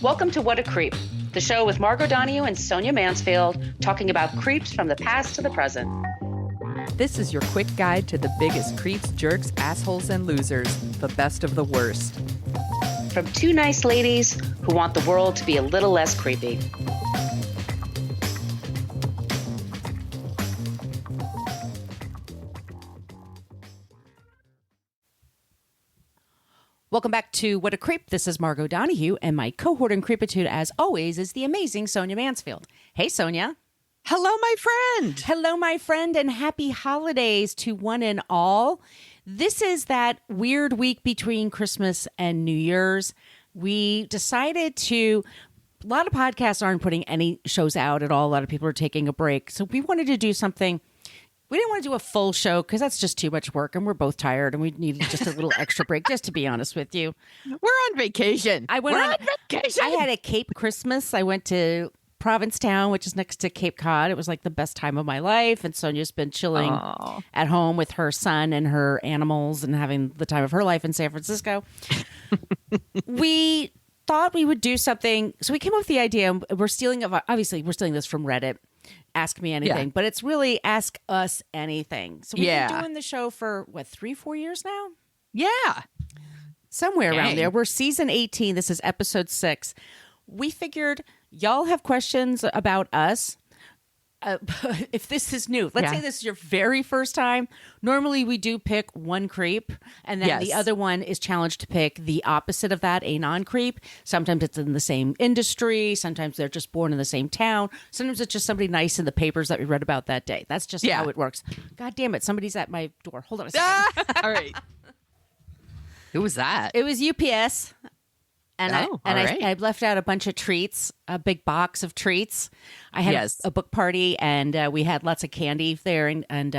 Welcome to What a Creep, the show with Margo Donahue and Sonia Mansfield talking about creeps from the past to the present. This is your quick guide to the biggest creeps, jerks, assholes, and losers, the best of the worst. From two nice ladies who want the world to be a little less creepy. Welcome back to What a Creep. This is Margo Donahue, and my cohort in creepitude, as always, is the amazing Sonia Mansfield. Hey, Sonia. Hello, my friend. Hello, my friend, and happy holidays to one and all. This is that weird week between Christmas and New Year's. We decided to... A lot of podcasts aren't putting any shows out at all. A lot of people are taking a break. So we wanted to do something... We didn't want to do a full show because that's just too much work, and we're both tired, and we needed just a little extra break, just to be honest with you. We're on vacation. We're on vacation. I had a Cape Christmas. I went to Provincetown, which is next to Cape Cod. It was like the best time of my life, and Sonia's been chilling at home with her son and her animals and having the time of her life in San Francisco. We thought we would do something, so we came up with the idea. We're stealing this from Reddit. Ask me anything, but it's really ask us anything. So we've been doing the show for 3-4 years now. Yeah, somewhere around there. We're season 18. This is episode 6. We figured y'all have questions about us. If this is new, let's say this is your very first time. Normally we do pick one creep, and then the other one is challenged to pick the opposite of that, a non-creep. Sometimes it's in the same industry. Sometimes they're just born in the same town. Sometimes it's just somebody nice in the papers that we read about that day. That's just how it works. God damn it. Somebody's at my door. Hold on a second. All right. Who was that? It was UPS. And I left out a bunch of treats, a big box of treats. I had a book party, and we had lots of candy there, and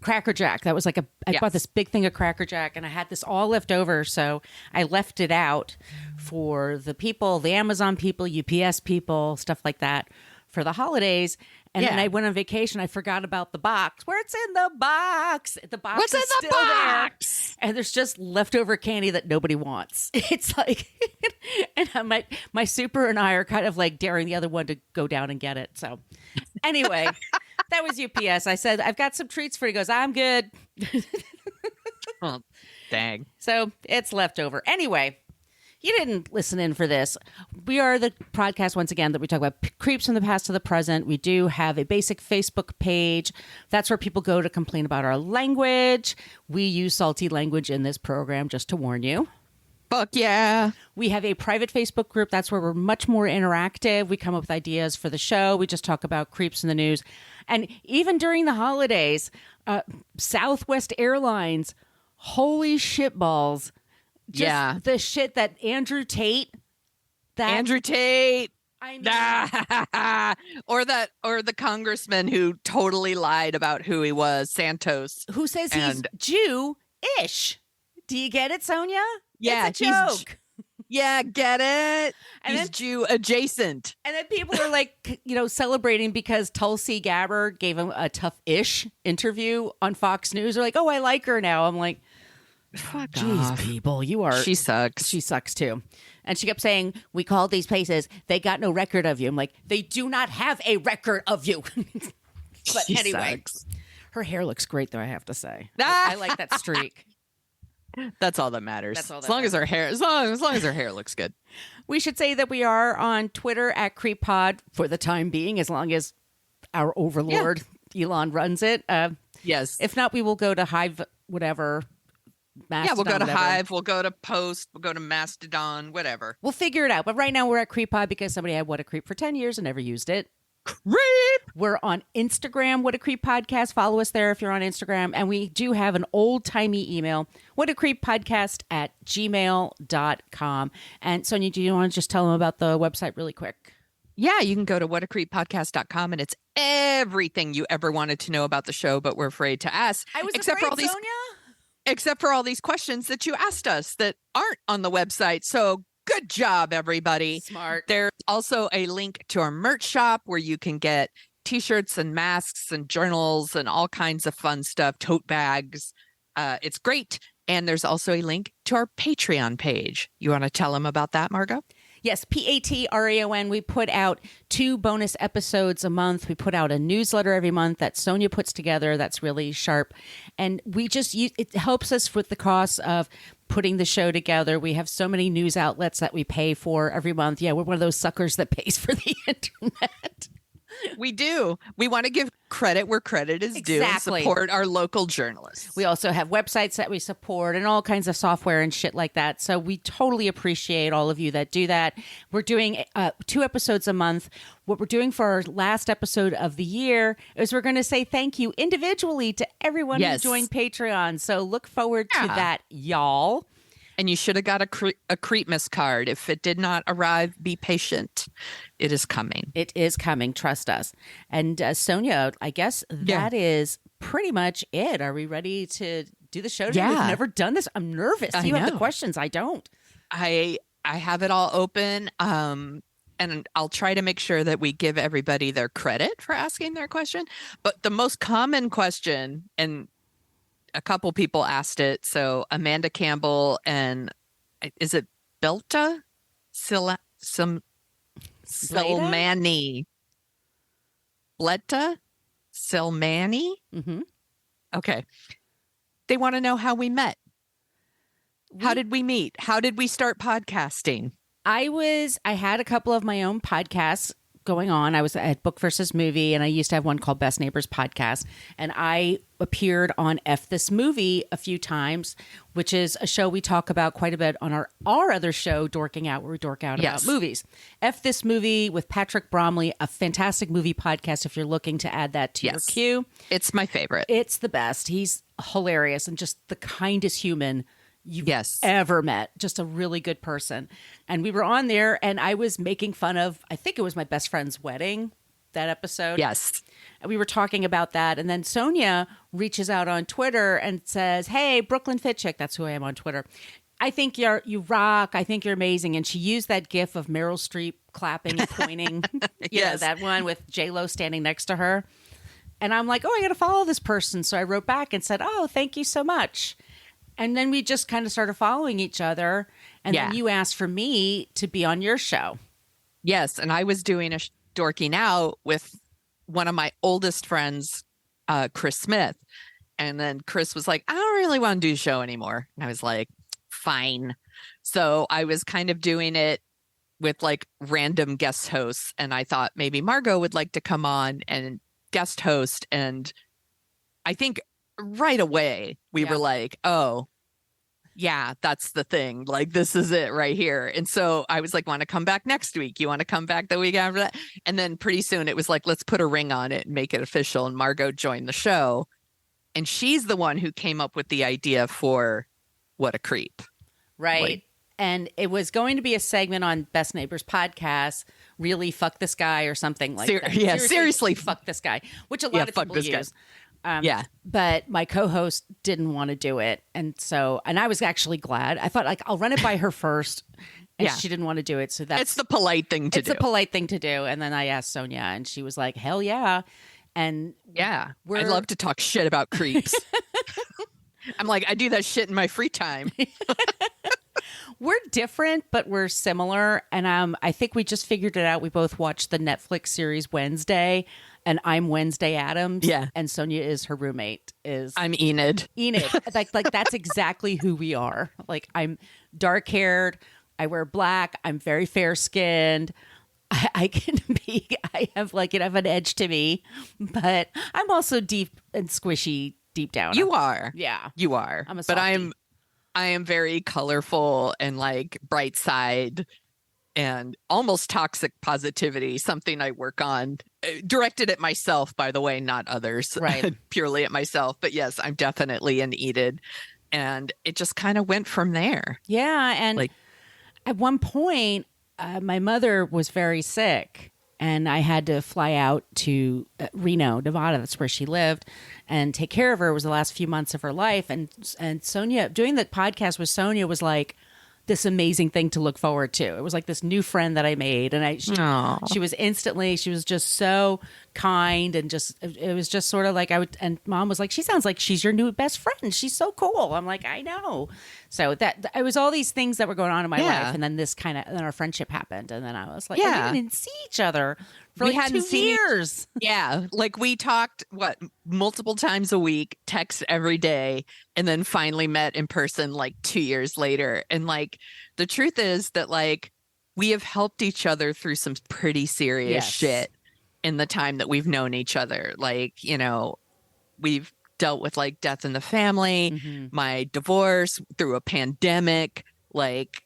Cracker Jack. That was like I bought this big thing of Cracker Jack, and I had this all left over, so I left it out for the people, the Amazon people, UPS people, stuff like that, for the holidays. And then I went on vacation. I forgot about the box. Where it's in the box. The box What's is in the still box? There. And there's just leftover candy that nobody wants. It's like, and my super and I are kind of like daring the other one to go down and get it. So anyway, that was UPS. I said, I've got some treats for you. He goes, I'm good. Oh, dang. So it's leftover. Anyway. You didn't listen in for this. We are the podcast, once again, that we talk about creeps from the past to the present. We do have a basic Facebook page. That's where people go to complain about our language. We use salty language in this program, just to warn you. Fuck yeah. We have a private Facebook group. That's where we're much more interactive. We come up with ideas for the show. We just talk about creeps in the news. And even during the holidays, Southwest Airlines, holy shitballs. Just the shit that Andrew Tate. I mean, or the congressman who totally lied about who he was, Santos, who says he's Jew-ish. Do you get it, Sonia? Yeah, it's a joke. Get it? And he's Jew adjacent. And then people are like, celebrating because Tulsi Gabbard gave him a tough-ish interview on Fox News. They're like, oh, I like her now. I'm like, fuck jeez, off. People, she sucks. She sucks too. And she kept saying, we called these places, they got no record of you. I'm like, they do not have a record of you. But she anyway, sucks. Her hair looks great, though, I have to say. I like that streak. That's all that matters. As long as her hair looks good. We should say that we are on Twitter at CreepPod for the time being, as long as our overlord Elon runs it. Yes. If not, we will go to Hive, whatever. Mastodon, we'll go to whatever. Hive, we'll go to Post, we'll go to Mastodon, whatever. We'll figure it out. But right now we're at CreepPod because somebody had What a Creep for 10 years and never used it. Creep! We're on Instagram, What a Creep Podcast. Follow us there if you're on Instagram. And we do have an old-timey email, whatacreeppodcast@gmail.com. And Sonia, do you want to just tell them about the website really quick? Yeah, you can go to whatacreeppodcast.com, and it's everything you ever wanted to know about the show, but we're afraid to ask. I was except afraid, for all these, Sonia. Except for all these questions that you asked us that aren't on the website. So good job, everybody. Smart. There's also a link to our merch shop where you can get T-shirts and masks and journals and all kinds of fun stuff, tote bags. It's great. And there's also a link to our Patreon page. You want to tell them about that, Margo? Yes, Patreon. We put out 2 bonus episodes a month. We put out a newsletter every month that Sonia puts together that's really sharp. And we just use it helps us with the costs of putting the show together. We have so many news outlets that we pay for every month. Yeah, we're one of those suckers that pays for the internet. We do. We want to give credit where credit is due and support our local journalists. We also have websites that we support and all kinds of software and shit like that. So we totally appreciate all of you that do that. We're doing 2 episodes a month. What we're doing for our last episode of the year is we're going to say thank you individually to everyone who joined Patreon. So look forward to that, y'all. And you should have got a Creepmas card. If it did not arrive, be patient. It is coming. It is coming. Trust us. And Sonia, I guess that is pretty much it. Are we ready to do the show today? Yeah. We've never done this. I'm nervous. I You have the know. questions. I don't. I have it all open. And I'll try to make sure that we give everybody their credit for asking their question. But the most common question, and a couple people asked it. So Amanda Campbell and is it Belta? Silmani. Bletta? Silmani? Mm-hmm. Okay. They want to know how we met. How did we meet? How did we start podcasting? I had a couple of my own podcasts going on. I was at Book versus Movie, and I used to have one called Best Neighbors Podcast. And I appeared on F This Movie a few times, which is a show we talk about quite a bit on our other show, Dorking Out, where we dork out about movies. F This Movie with Patrick Bromley, a fantastic movie podcast if you're looking to add that to your queue. It's my favorite. It's the best. He's hilarious and just the kindest human you've ever met. Just a really good person. And we were on there and I was making fun of, I think it was my best friend's wedding, that episode. Yes. And we were talking about that. And then Sonia reaches out on Twitter and says, hey, Brooklyn Fit Chick, that's who I am on Twitter. I think you rock. I think you're amazing. And she used that gif of Meryl Streep clapping and pointing. That one with J-Lo standing next to her. And I'm like, oh, I got to follow this person. So I wrote back and said, oh, thank you so much. And then we just kind of started following each other. And then you asked for me to be on your show. Yes. And I was doing a Dorking Out with one of my oldest friends, Chris Smith. And then Chris was like, I don't really want to do the show anymore. And I was like, fine. So I was kind of doing it with like random guest hosts. And I thought maybe Margo would like to come on and guest host. And I think right away we were like, oh, yeah, that's the thing. Like, this is it right here. And so I was like, want to come back next week? You want to come back the week after that? And then pretty soon it was like, let's put a ring on it and make it official. And Margo joined the show. And she's the one who came up with the idea for What a Creep. Right. Like, and it was going to be a segment on Best Neighbors Podcast, really fuck this guy or something like that. Yeah, seriously. Fuck this guy, which a lot of people use. But my co-host didn't want to do it. And I was actually glad. I thought, like, I'll run it by her first. And she didn't want to do it. So it's the polite thing to do. It's a polite thing to do. And then I asked Sonia and she was like, hell yeah. And I love to talk shit about creeps. I'm like, I do that shit in my free time. We're different, but we're similar. And I think we just figured it out. We both watched the Netflix series Wednesday. And I'm Wednesday Addams. Yeah. And Sonia is her roommate. I'm Enid. Enid. like that's exactly who we are. Like, I'm dark haired. I wear black. I'm very fair skinned. I have an edge to me, but I'm also deep and squishy deep down. You are. Yeah. You are. I'm a softie. But I am very colorful and like bright side and almost toxic positivity, something I work on. Directed at myself, by the way, not others. Right. Purely at myself. But yes, I'm definitely an Enid. And it just kind of went from there. Yeah. And at one point, my mother was very sick. And I had to fly out to Reno, Nevada. That's where she lived, and take care of her. It was the last few months of her life. And Sonia, doing the podcast with Sonia was like this amazing thing to look forward to. It was like this new friend that I made, and she was just so kind, and it was just sort of like and Mom was like, she sounds like she's your new best friend. She's so cool. I'm like, I know. So that it was all these things that were going on in my life, and then then our friendship happened, and then I was like, we didn't see each other for like 2 years. Yeah, like we talked multiple times a week, text every day, and then finally met in person like 2 years later. And like the truth is that like we have helped each other through some pretty serious shit in the time that we've known each other. Like, you know, we've dealt with like death in the family, my divorce, through a pandemic, like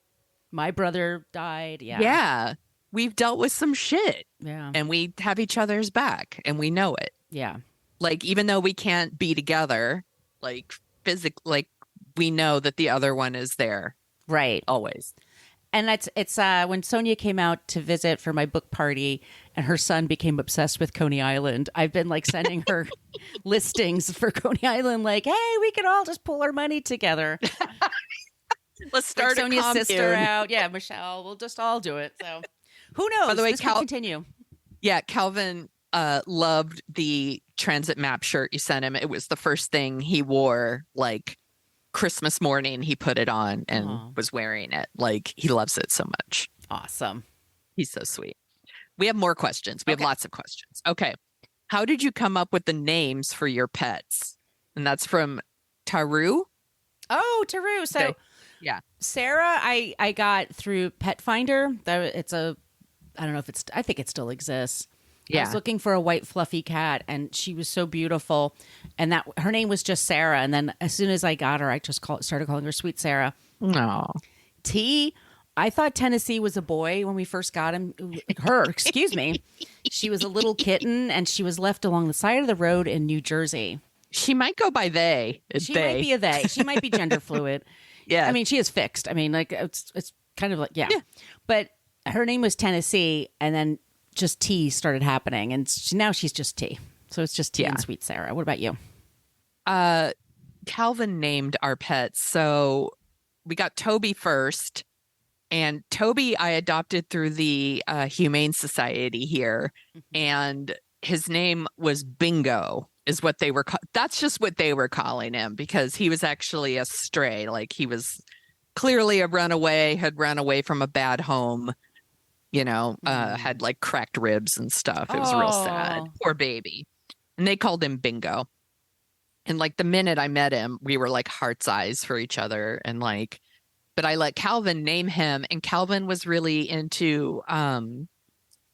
my brother died. Yeah. We've dealt with some shit. Yeah. And we have each other's back, and we know it. Yeah. Like, even though we can't be together, like physically, like we know that the other one is there. Right. Always. And it's when Sonia came out to visit for my book party and her son became obsessed with Coney Island. I've been like sending her listings for Coney Island, like, hey, we could all just pull our money together. Let's start like Sonia's commune. sister out. Yeah, Michelle. We'll just all do it. So who knows? By the way, this will continue. Yeah, Calvin loved the transit map shirt you sent him. It was the first thing he wore, like Christmas morning. He put it on and was wearing it. Like, he loves it so much. Awesome. He's so sweet. We have more questions. We have lots of questions. Okay. How did you come up with the names for your pets? And that's from Taru. Oh, Taru. So okay. Yeah, Sarah, I got through Pet Finder. I don't know if I think it still exists. Yeah. I was looking for a white fluffy cat, and she was so beautiful, and that her name was just Sarah. And then as soon as I got her, I just started calling her Sweet Sarah. No. T, I thought Tennessee was a boy when we first got him. Excuse me. She was a little kitten, and she was left along the side of the road in New Jersey. She might go by they. She might be a they. She might be gender fluid. Yeah. I mean, she is fixed. I mean, like it's kind of like, yeah. But her name was Tennessee, and then just T started happening, and now she's just T. So it's just T and Sweet Sarah. What about you? Calvin named our pets. So we got Toby first, and Toby I adopted through the Humane Society here, and his name was Bingo. Is what they were. That's just what they were calling him, because he was actually a stray. Like, he was clearly a runaway, had run away from a bad home. You know, had like cracked ribs and stuff. It was real sad. Poor baby. And they called him Bingo. And like the minute I met him, we were like heart's eyes for each other. And like, but I let Calvin name him, and Calvin was really into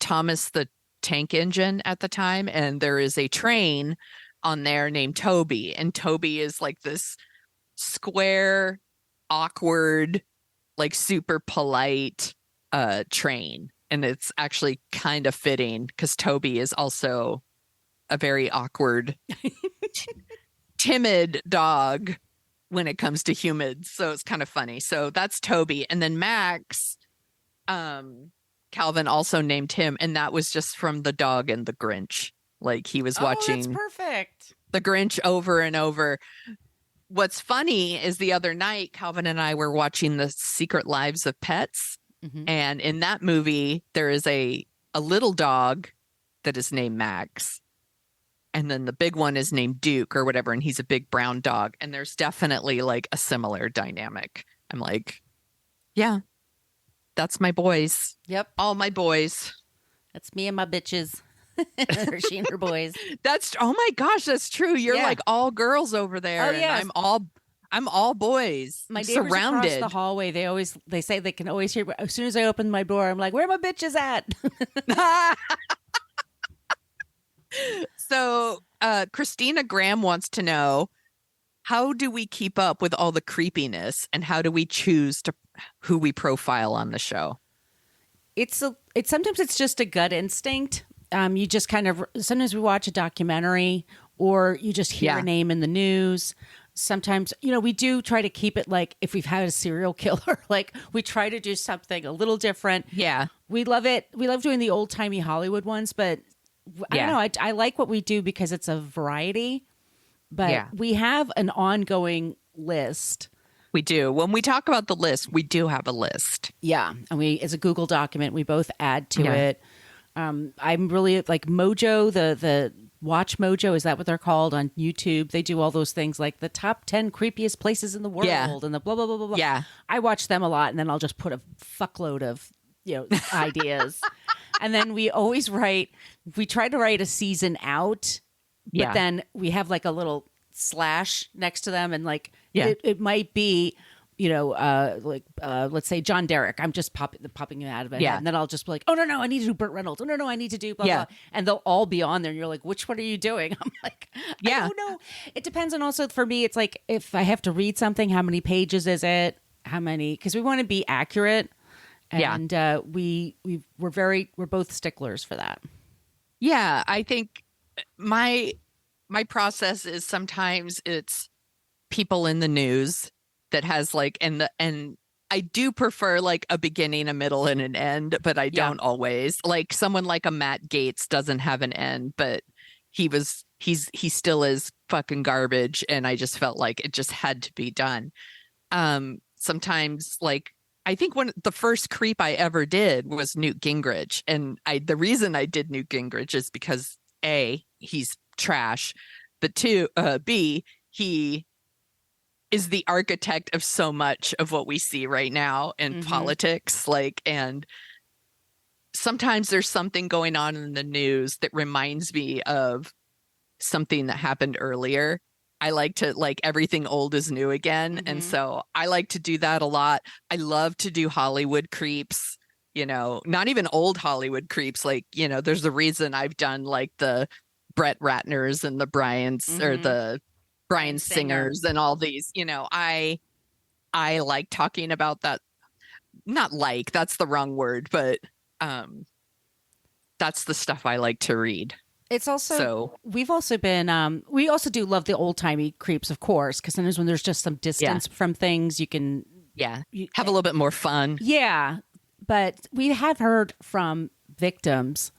Thomas the Tank Engine at the time, and there is a train on there named Toby, and Toby is like this square, awkward, like super polite train, and it's actually kind of fitting because Toby is also a very awkward timid dog when it comes to humans, so it's kind of funny. So that's Toby. And then Max, Calvin also named him, and that was just from The Dog and the Grinch. Like, he was watching that's perfect. The Grinch over and over. What's funny is the other night, Calvin and I were watching The Secret Lives of Pets. And in that movie, there is a little dog that is named Max. And then the big one is named Duke or whatever. And he's a big brown dog. And there's definitely like a similar dynamic. I'm like, yeah, that's my boys. Yep. All my boys. That's me and my bitches. Or she and her boys. Oh my gosh, that's true. You're like all girls over there. Oh, yes. And I'm all boys. My neighbors surrounded. across the hallway, they say they can always hear. As soon as I open my door, I'm like, where are my bitches at? So Christina Graham wants to know, how do we keep up with all the creepiness, and how do we choose who we profile on the show? It's sometimes it's just a gut instinct. You just kind of, sometimes we watch a documentary, or you just hear a name in the news. Sometimes, we do try to keep it like, if we've had a serial killer, like we try to do something a little different. Yeah. We love it. We love doing the old timey Hollywood ones, but I don't know. I like what we do because it's a variety, but we have an ongoing list We do. When we talk about the list, we do have a list. Yeah. And it's a Google document. We both add to Yeah. it. I'm really like Mojo, the Watch Mojo, is that what they're called on YouTube? They do all those things like the top 10 creepiest places in the world and the blah, blah, blah, blah, blah. Yeah. I watch them a lot, and then I'll just put a fuckload of, ideas. And then we try to write a season out, but then we have like a little slash next to them, and like it might be let's say John Derek. I'm just popping him out of it, and then I'll just be like, oh no, I need to do Burt Reynolds. Oh no, I need to do blah blah, and they'll all be on there. And you're like, which one are you doing? I'm like, I don't know. It depends on, also for me, it's like if I have to read something, how many pages is it? How many? Because we want to be accurate, and we're both sticklers for that. Yeah, I think my process is sometimes it's people in the news that has like, and I do prefer like a beginning, a middle, and an end, but I don't always. Like someone like a Matt Gaetz doesn't have an end, but he still is fucking garbage, and I just felt like it just had to be done. Sometimes, like, I think the first creep I ever did was Newt Gingrich, and the reason I did Newt Gingrich is because A, he's trash, but B, he is the architect of so much of what we see right now in politics. Like, and sometimes there's something going on in the news that reminds me of something that happened earlier. I like to, like, everything old is new again. And so I like to do that a lot. I love to do Hollywood creeps, not even old Hollywood creeps. Like, there's a reason I've done like the Brett Ratners and the Bryans or the Bryan Singers and all these, I like talking about that. Not like, that's the wrong word, but that's the stuff I like to read. It's also, we've also been, we also do love the old timey creeps, of course, because sometimes when there's just some distance from things, you can have a little bit more fun. Yeah. But we have heard from victims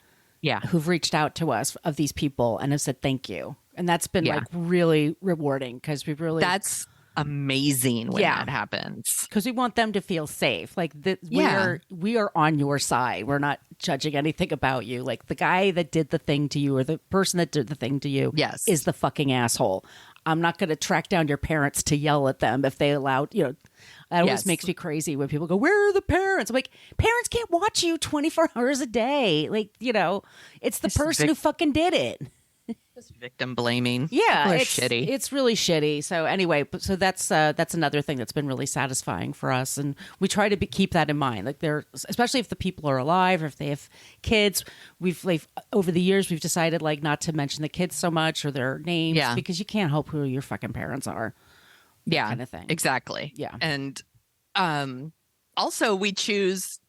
who've reached out to us of these people and have said thank you. And that's been like really rewarding, because that's amazing when that happens, because we want them to feel safe. Like we are on your side. We're not judging anything about you. Like the guy that did the thing to you, or the person that did the thing to you, is the fucking asshole. I'm not going to track down your parents to yell at them if they allowed. That always makes me crazy when people go, "Where are the parents?" I'm like, parents can't watch you 24 hours a day. Like, it's the person who fucking did it. Victim blaming. Yeah, it's shitty. It's really shitty. So anyway, so that's another thing that's been really satisfying for us, and we try to keep that in mind. Like, especially if the people are alive or if they have kids, we've over the years we've decided like not to mention the kids so much or their names, because you can't help who your fucking parents are. Kind of thing. Exactly. Yeah, and also we choose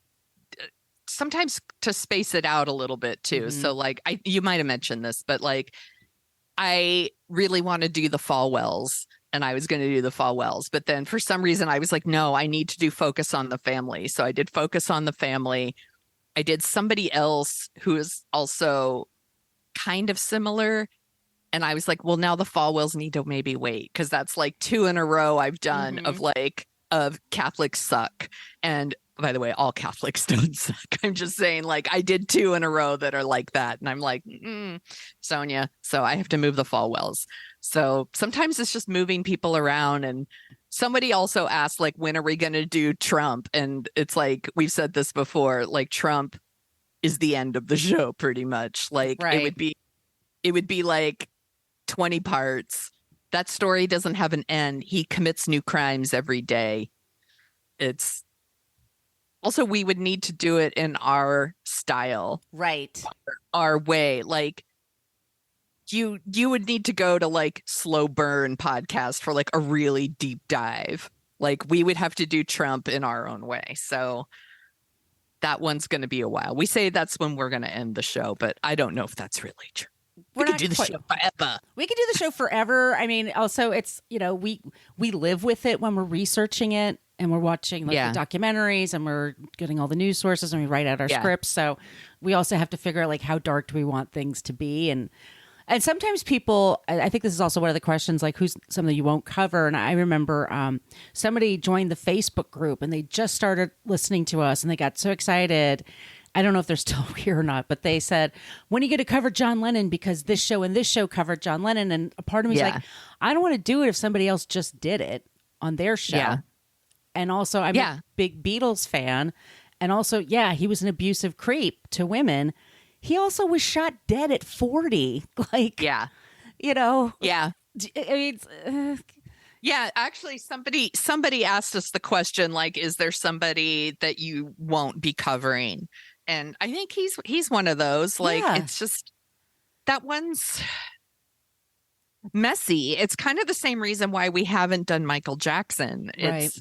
sometimes to space it out a little bit too. So like you might have mentioned this, but like I really want to do the Falwells, and I was going to do the Falwells, but then for some reason I was like, no, I need to do Focus on the Family. So I did Focus on the Family. I did somebody else who is also kind of similar, and I was like, well, now the Falwells need to maybe wait, because that's like 2 in a row I've done of Catholics suck. And by the way, all Catholics don't suck. I'm just saying, like, I did 2 in a row that are like that. And I'm like, Sonia. So I have to move the Falwells. So sometimes it's just moving people around. And somebody also asked, like, when are we going to do Trump? And it's like, we've said this before, like, Trump is the end of the show pretty much. Like, it would be like 20 parts. That story doesn't have an end. He commits new crimes every day. It's also, we would need to do it in our style, right? Our way. Like, you would need to go to like Slow Burn podcast for like a really deep dive. Like, we would have to do Trump in our own way. So that one's going to be a while. We say that's when we're going to end the show, but I don't know if that's really true. We could do the show forever. We could do the show forever. I mean, also it's, we live with it when we're researching it, and we're watching the documentaries, and we're getting all the news sources, and we write out our scripts. So we also have to figure out like how dark do we want things to be. And And sometimes people, I think this is also one of the questions, like who's something you won't cover. And I remember somebody joined the Facebook group and they just started listening to us and they got so excited. I don't know if they're still here or not, but they said, when are you going to cover John Lennon? Because this show and this show covered John Lennon. And a part of me is like, I don't want to do it if somebody else just did it on their show. Yeah. And also, I'm a big Beatles fan. And also, he was an abusive creep to women. He also was shot dead at 40. Like, you know. Yeah. I mean, actually somebody asked us the question, like, is there somebody that you won't be covering? And I think he's one of those. Like, it's just that one's messy. It's kind of the same reason why we haven't done Michael Jackson. It's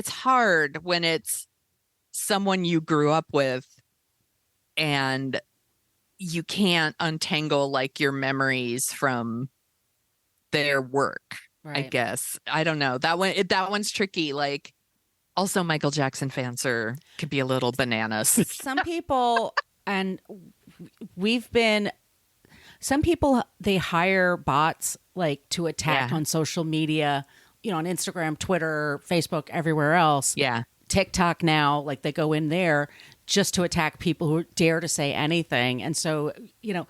hard when it's someone you grew up with and you can't untangle like your memories from their work. Right. I guess. I don't know. That one's tricky. Like, also Michael Jackson fans could be a little bananas. Some people, and some people, they hire bots like to attack on social media, you know, on Instagram, Twitter, Facebook, everywhere else. Yeah. TikTok now, like they go in there just to attack people who dare to say anything. And so, you know,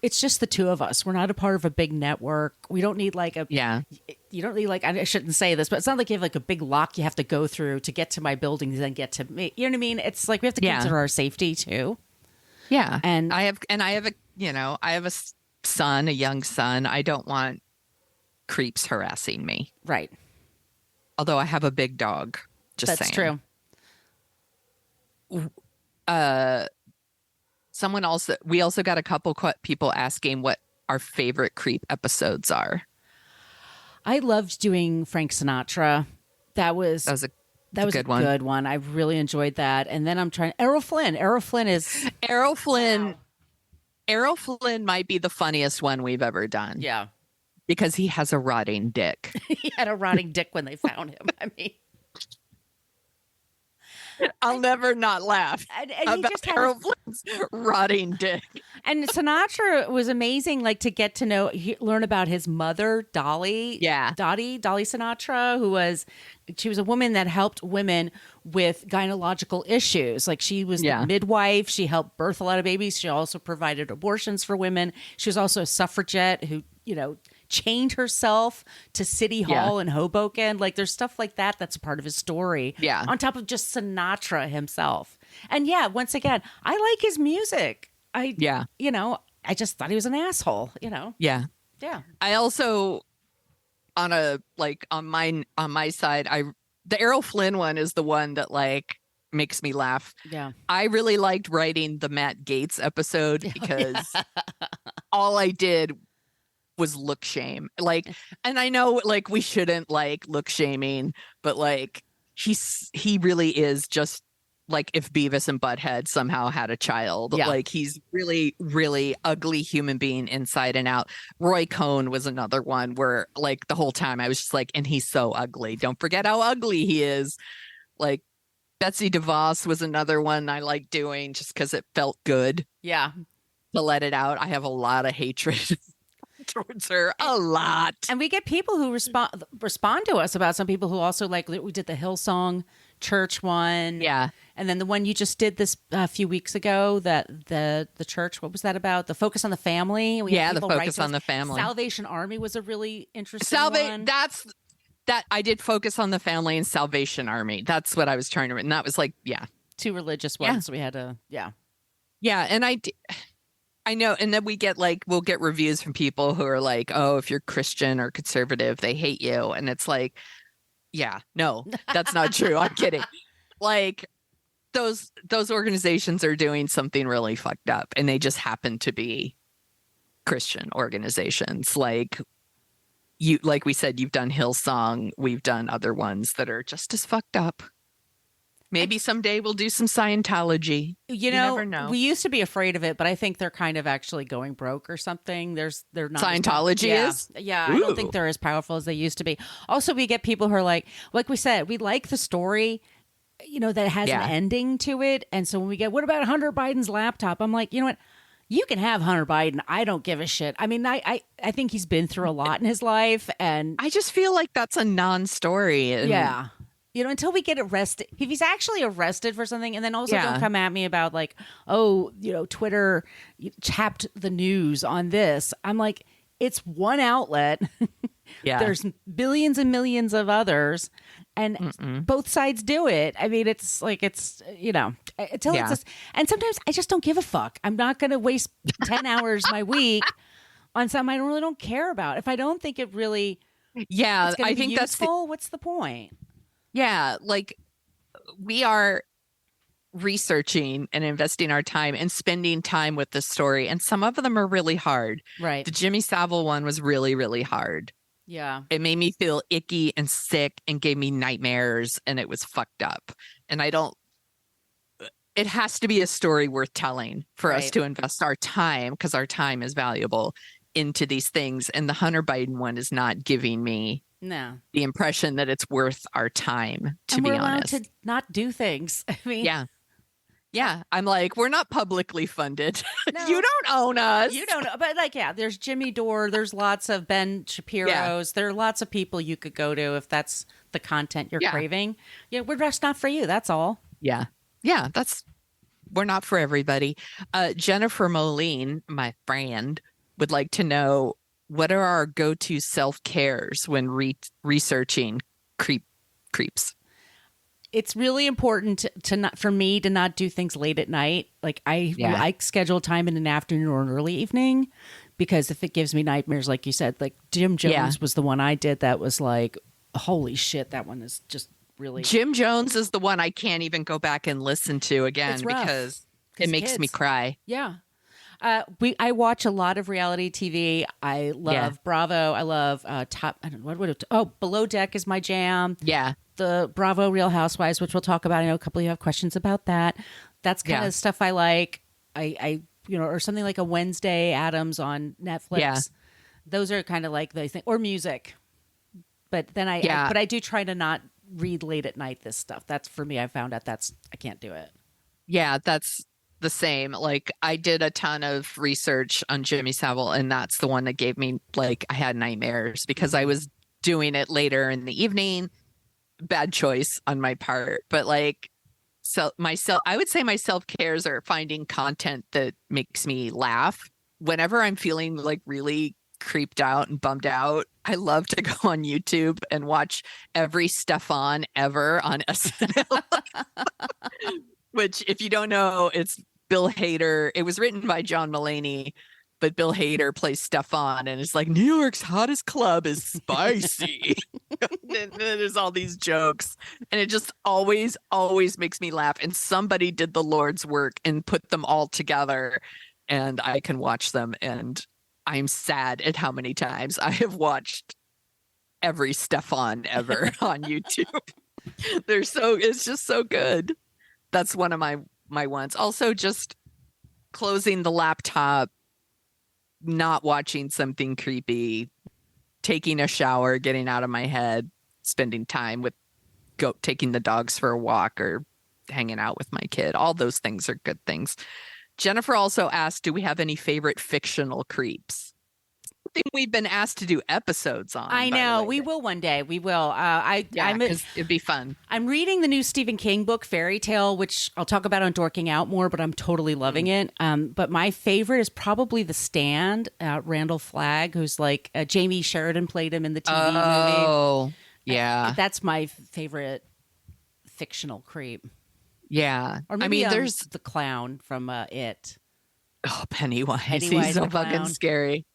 it's just the two of us. We're not a part of a big network. We don't need like you don't need like, I shouldn't say this, but it's not like you have like a big lock you have to go through to get to my building, then get to me. You know what I mean? It's like we have to consider our safety too. Yeah. And I have a son, a young son. I don't want creeps harassing me. Right. Although I have a big dog. Just That's saying. True. We also got a couple people asking what our favorite creep episodes are. I loved doing Frank Sinatra. That was a good one. I really enjoyed that. And then I'm trying Errol Flynn. Errol Flynn might be the funniest one we've ever done. Yeah. Because he has a rotting dick. He had a rotting dick when they found him. I mean, I'll never not laugh about Errol Flynn's rotting dick. And Sinatra was amazing, like to get to learn about his mother, Dolly. Yeah. Dolly Sinatra, she was a woman that helped women with gynecological issues. Like she was the midwife. She helped birth a lot of babies. She also provided abortions for women. She was also a suffragette who, you know, chained herself to City Hall in Hoboken. Like there's stuff like that that's a part of his story. Yeah. On top of just Sinatra himself. And once again, I like his music. You know, I just thought he was an asshole, you know? Yeah. Yeah. I also, on my side, the Errol Flynn one is the one that like makes me laugh. Yeah. I really liked writing the Matt Gaetz episode because all I did was look shame. Like, and I know like we shouldn't like look shaming, but like he really is just like if Beavis and Butthead somehow had a child. Like he's really, really ugly human being inside and out. Roy Cohn was another one where like the whole time I was just like, and he's so ugly. Don't forget how ugly he is. Like Betsy DeVos was another one I liked doing just because it felt good. Yeah. To let it out. I have a lot of hatred towards her, a lot. And we get people who respond to us about some people who also like, we did the Hillsong Church one. Yeah. And then the one you just did this a few weeks ago, that the church, what was that about? The Focus on the Family. The Focus on the Family. Salvation Army was a really interesting one. That I did Focus on the Family and Salvation Army. That's what I was trying to, and that was like, two religious ones. So we had to, Yeah. And I know. And then we'll get reviews from people who are like, oh, if you're Christian or conservative, they hate you. And it's like, no, that's not true. I'm kidding. Like those organizations are doing something really fucked up and they just happen to be Christian organizations. Like we said, you've done Hillsong. We've done other ones that are just as fucked up. Maybe someday we'll do some Scientology. You never know. We used to be afraid of it, but I think they're kind of actually going broke or something. They're not. Scientology is? Yeah. Ooh. I don't think they're as powerful as they used to be. Also, we get people who are like we said, we like the story, you know, that has an ending to it. And so when we get, what about Hunter Biden's laptop? I'm like, you know what? you can have Hunter Biden. I don't give a shit. I mean, I think he's been through a lot in his life, and I just feel like that's a non-story. yeah. You know, until we get arrested, if he's actually arrested for something, and then also don't come at me about like, oh, you know, Twitter chapped the news on this. I'm like, it's one outlet. Yeah. There's billions and millions of others, and both sides do it. I mean, it's like, it's, you know, until it's just, and sometimes I just don't give a fuck. I'm not going to waste 10 hours my week on something I really don't care about. If I don't think it really, I think that's what's the point? Yeah, like we are researching and investing our time and spending time with the story. And some of them are really hard. Right. The Jimmy Savile one was really, really hard. Yeah. It made me feel icky and sick and gave me nightmares, and it was fucked up. And it has to be a story worth telling for us to invest our time, because our time is valuable, into these things. And the Hunter Biden one is not giving me the impression that it's worth our time, to be honest. We're allowed to not do things. I mean, yeah. I'm like, we're not publicly funded. No. You don't own us. You don't know. But like, there's Jimmy Dore. There's lots of Ben Shapiro's. There are lots of people you could go to if that's the content you're craving. Yeah, we're just not for you. That's all. Yeah. Yeah. We're not for everybody. Jennifer Moline, my friend, would like to know, what are our go-to self-cares when researching creeps? It's really important for me to not do things late at night. Like I schedule time in an afternoon or an early evening, because if it gives me nightmares, like you said, like Jim Jones was the one I did that was like, holy shit, that one is just really. Jim Jones is the one I can't even go back and listen to again because it makes me cry. Yeah. I watch a lot of reality TV. I love Bravo. I love Top. I don't know Below Deck is my jam. Yeah, the Bravo Real Housewives, which we'll talk about. I know a couple of you have questions about that. That's kind of stuff I like. I or something like a Wednesday Addams on Netflix. Yeah. Those are kind of like those things, or music. But then I do try to not read late at night. This stuff. That's for me. I found out I can't do it. Yeah, that's the same. Like I did a ton of research on Jimmy Savile, and that's the one that gave me, like, I had nightmares because I was doing it later in the evening. Bad choice on my part, but like, I would say my self-cares are finding content that makes me laugh. Whenever I'm feeling like really creeped out and bummed out, I love to go on YouTube and watch every Stefan ever on SNL. Which, if you don't know, it's Bill Hader. It was written by John Mulaney, but Bill Hader plays Stefan, and it's like, New York's hottest club is spicy. And there's all these jokes, and it just always makes me laugh. And somebody did the Lord's work and put them all together, and I can watch them. And I'm sad at how many times I have watched every Stefan ever on YouTube. It's just so good. That's one of my ones. Also, just closing the laptop, not watching something creepy, taking a shower, getting out of my head, spending time with taking the dogs for a walk or hanging out with my kid. All those things are good things. Jennifer also asked, do we have any favorite fictional creeps? Something we've been asked to do episodes on. I know. We will one day. We will. Because it'd be fun. I'm reading the new Stephen King book, Fairy Tale, which I'll talk about on Dorking Out more, but I'm totally loving it. But my favorite is probably The Stand, Randall Flagg, who's like, Jamie Sheridan played him in the TV movie. Oh, yeah. That's my favorite fictional creep. Yeah. Or maybe there's the clown from It. Oh, Pennywise. He's so fucking scary.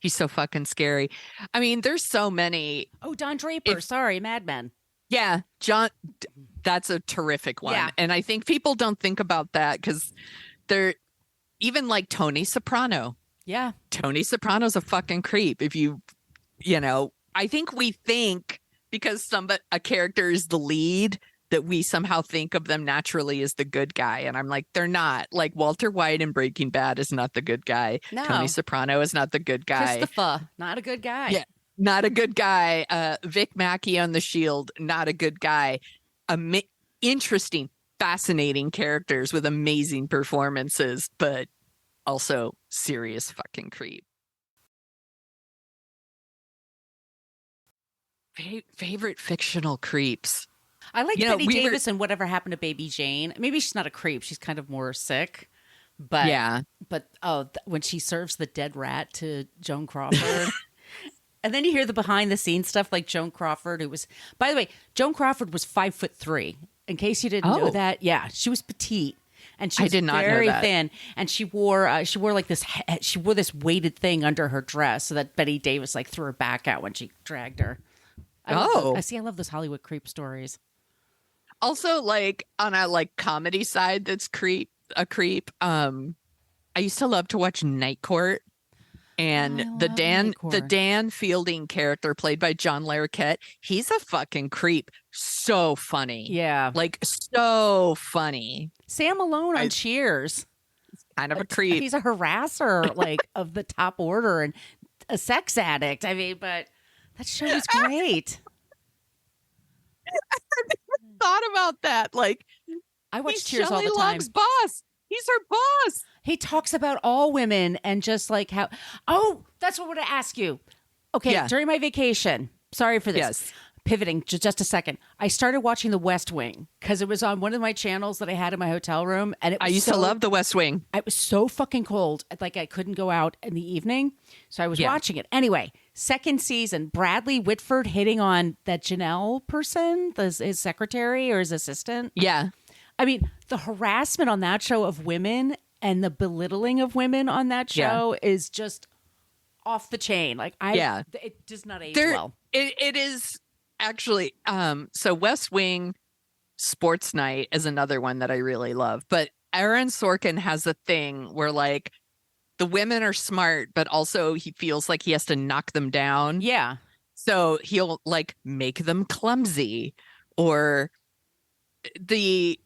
He's so fucking scary. I mean, there's so many. Oh, Don Draper. Sorry, Mad Men. Yeah, John. That's a terrific one. Yeah. And I think people don't think about that because they're even like Tony Soprano. Yeah. Tony Soprano's a fucking creep. If I think we think because a character is the lead that we somehow think of them naturally as the good guy. And I'm like, they're not. Like Walter White in Breaking Bad is not the good guy. No. Tony Soprano is not the good guy. Christopher, not a good guy. Yeah, not a good guy. Vic Mackey on The Shield, not a good guy. Interesting, fascinating characters with amazing performances, but Also serious fucking creep. Favorite fictional creeps. I like You know, Betty we were- Davis and Whatever Happened to Baby Jane. Maybe she's not a creep. She's kind of more sick. But Yeah. But when she serves the dead rat to Joan Crawford. And then you hear the behind the scenes stuff like Joan Crawford, who was, by the way, Joan Crawford was 5'3". In case you didn't know Oh. that. Yeah. She was petite. And she I was did not know very that. thin, and she wore like this. She wore this weighted thing under her dress, so that Betty Davis like threw her back out when she dragged her. I love those Hollywood creep stories. Also, like on a like comedy side, that's a creep. I used to love to watch Night Court, and I the love Dan Night Court. the Dan Fielding character played by John Larroquette. He's a fucking creep. So funny. Yeah, Like so funny. Sam Malone on Cheers. Kind of a creep. He's a harasser, like of the top order, and a sex addict. I mean, but that show was great. Thought about that. Like I watch he's Cheers all Shelley the time. Long's boss. He's her boss. He talks about all women and just like how. Oh, that's what I want to ask you. Okay, Yeah. during my vacation. Sorry for this. Yes. Pivoting just a second. I started watching The West Wing because it was on one of my channels that I had in my hotel room, and I used to love The West Wing. It was so fucking cold, like I couldn't go out in the evening, so I was watching it anyway. Second season, Bradley Whitford hitting on that Janelle person, his secretary or his assistant. Yeah. I mean, the harassment on that show of women and the belittling of women on that show is just off the chain. Like it does not age well. It is actually so West Wing Sports Night is another one that I really love. But Aaron Sorkin has a thing where like the women are smart, but also he feels like he has to knock them down. Yeah. So he'll like make them clumsy, or the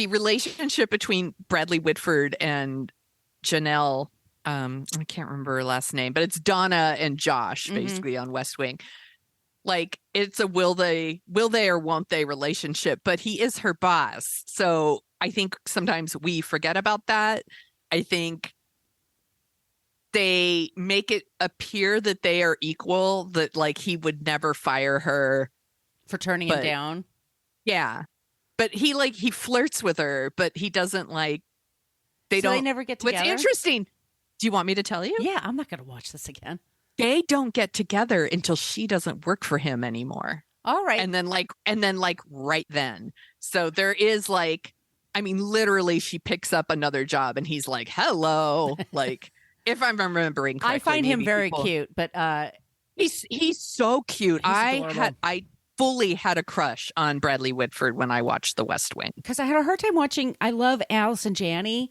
relationship between Bradley Whitford and Janelle, I can't remember her last name, but it's Donna and Josh basically on West Wing. Like it's a will they or won't they relationship, but he is her boss. So I think sometimes we forget about that. I think they make it appear that they are equal, that like he would never fire her For turning him down. Yeah. But he flirts with her, but he doesn't like they never get together. What's interesting? Do you want me to tell you? Yeah, I'm not going to watch this again. They don't get together until she doesn't work for him anymore. All right. And then right then. So there is like, I mean, literally she picks up another job and he's like, hello. Like, if I'm remembering correctly. I find him maybe very people- cute, but He's so cute. He's adorable. I fully had a crush on Bradley Whitford when I watched The West Wing. because I had a hard time watching. I love Allison Janney,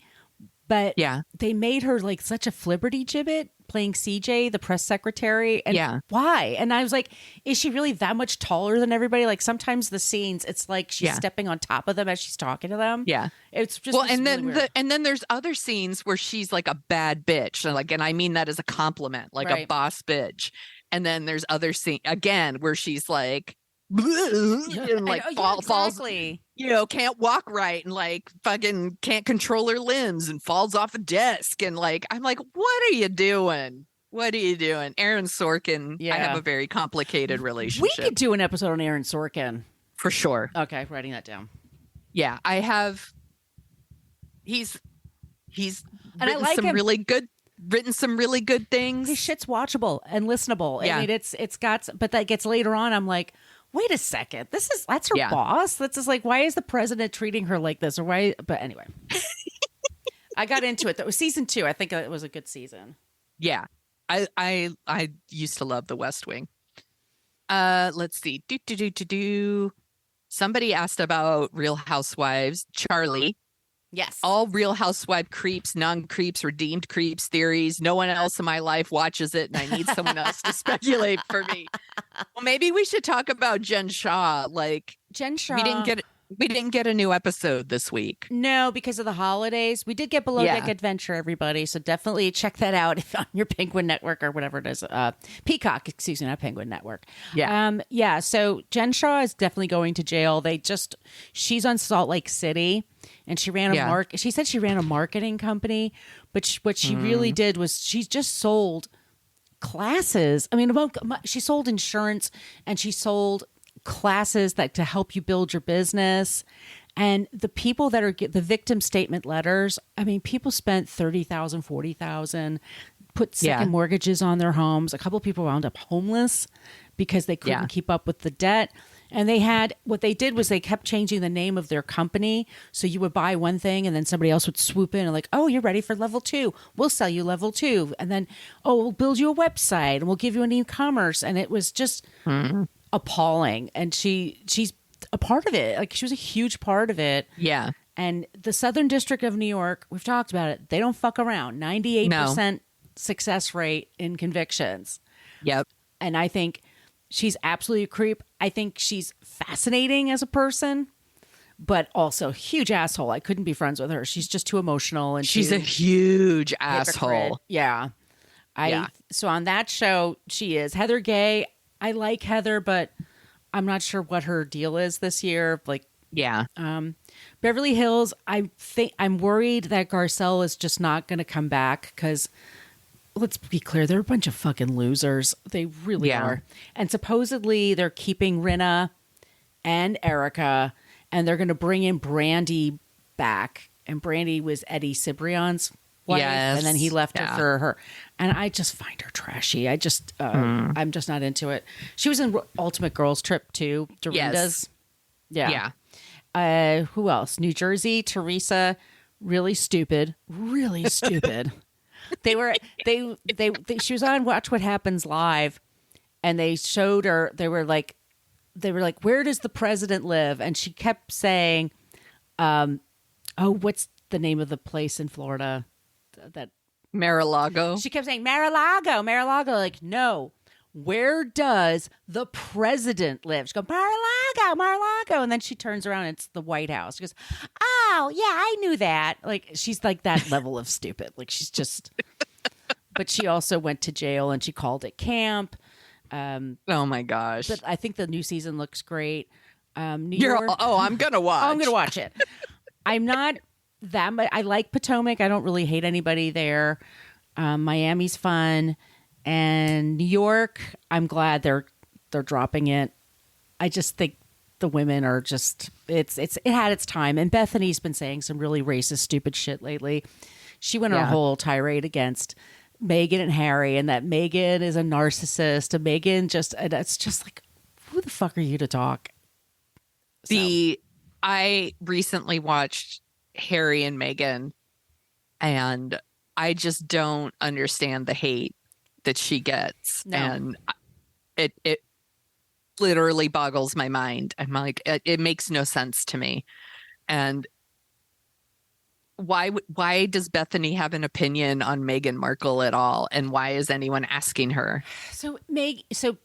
but Yeah. they made her like such a flibberty gibbet playing CJ, the press secretary. And Yeah. why? And I was like, is she really that much taller than everybody? Like sometimes the scenes, it's like she's Yeah. stepping on top of them as she's talking to them. Yeah. It's just Well, it's and really then weird. and then there's other scenes where she's like a bad bitch, and I mean that as a compliment, like a Right. boss bitch. And then there's other scene again where she's like, and like falls, exactly. can't walk right, and like fucking can't control her limbs, and falls off a desk, and like I'm like, what are you doing? What are you doing, Aaron Sorkin? Yeah. I have a very complicated We relationship could do an episode on Aaron Sorkin. for sure. Okay, writing that down. Yeah, I have. He's And I written like some him. written some really good things. His shit's watchable and listenable. Yeah. I mean, it's got, but that gets later on. I'm like, wait a second, that's her Yeah. boss. That's just like, why is the president treating her like this, or why? But anyway, I got into it. That was season 2. I think it was a good season. Yeah, I used to love The West Wing. Let's see. Somebody asked about Real Housewives. Charlie. Yes. All Real Housewife creeps, non-creeps, redeemed creeps theories. No one else in my life watches it, and I need someone else to speculate for me. Well, maybe we should talk about Jen Shaw. Like, Jen Shaw. we didn't We didn't get a new episode this week. No, because of the holidays. We did get Below Deck Adventure, everybody. So definitely check that out if on your Penguin Network or whatever it is. Peacock, excuse me, not Penguin Network. Yeah. So Jen Shaw is definitely going to jail. She's on Salt Lake City, and she ran she said she ran a marketing company, but what she really did was she just sold classes. I mean, she sold insurance, and she sold classes to help you build your business. And the people that are the victim statement letters, I mean, people spent $30,000, $40,000, put second mortgages on their homes. A couple of people wound up homeless because they couldn't keep up with the debt. And what they did was they kept changing the name of their company. So you would buy one thing and then somebody else would swoop in and like, oh, you're ready for level 2. We'll sell you level 2. And then, we'll build you a website and we'll give you an e-commerce. And it was just appalling. And she's a part of it. Like, she was a huge part of it. Yeah. And the Southern District of New York, we've talked about it. They don't fuck around. 98% success rate in convictions. Yep. And I think she's absolutely a creep. I think she's fascinating as a person, but also huge asshole. I couldn't be friends with her. She's just too emotional, and she's a huge asshole. Yeah. So on that show, she is Heather Gay. I like Heather, but I'm not sure what her deal is this year. Like, Beverly Hills, I'm worried that Garcelle is just not going to come back because, let's be clear, they're a bunch of fucking losers. They really are. And supposedly they're keeping Rinna and Erica, and they're going to bring in Brandy back. And Brandy was Eddie Cibrian's wife, and then he left her for her. And I just find her trashy. I'm just not into it. She was in Ultimate Girls Trip too. Dorinda's. Yeah. Who else? New Jersey, Teresa, really stupid. She was on Watch What Happens Live, and they showed her, they were like, where does the president live? And she kept saying, what's the name of the place in Florida that Mar-a-Lago. She kept saying Mar-a-Lago. Like, no, where does the president live? She goes, Mar-a-Lago. And then she turns around and it's the White House. She goes, oh, yeah, I knew that. Like, she's like that level of stupid. Like, she's just, but she also went to jail and she called it camp. Oh my gosh. But I think the new season looks great. I'm going to watch. I'm going to watch it. I'm not that much. I like Potomac. I don't really hate anybody there. Miami's fun. And New York, I'm glad they're dropping it. I just think the women are just, it had its time. And Bethany's been saying some really racist, stupid shit lately. She went on a whole tirade against Meghan and Harry, and that Meghan is a narcissist. And Meghan it's just like, who the fuck are you to talk? I recently watched Harry and Meghan, and I just don't understand the hate that she gets. No. And it literally boggles my mind. I'm like, it makes no sense to me. And why does Bethany have an opinion on Meghan Markle at all? And why is anyone asking her? So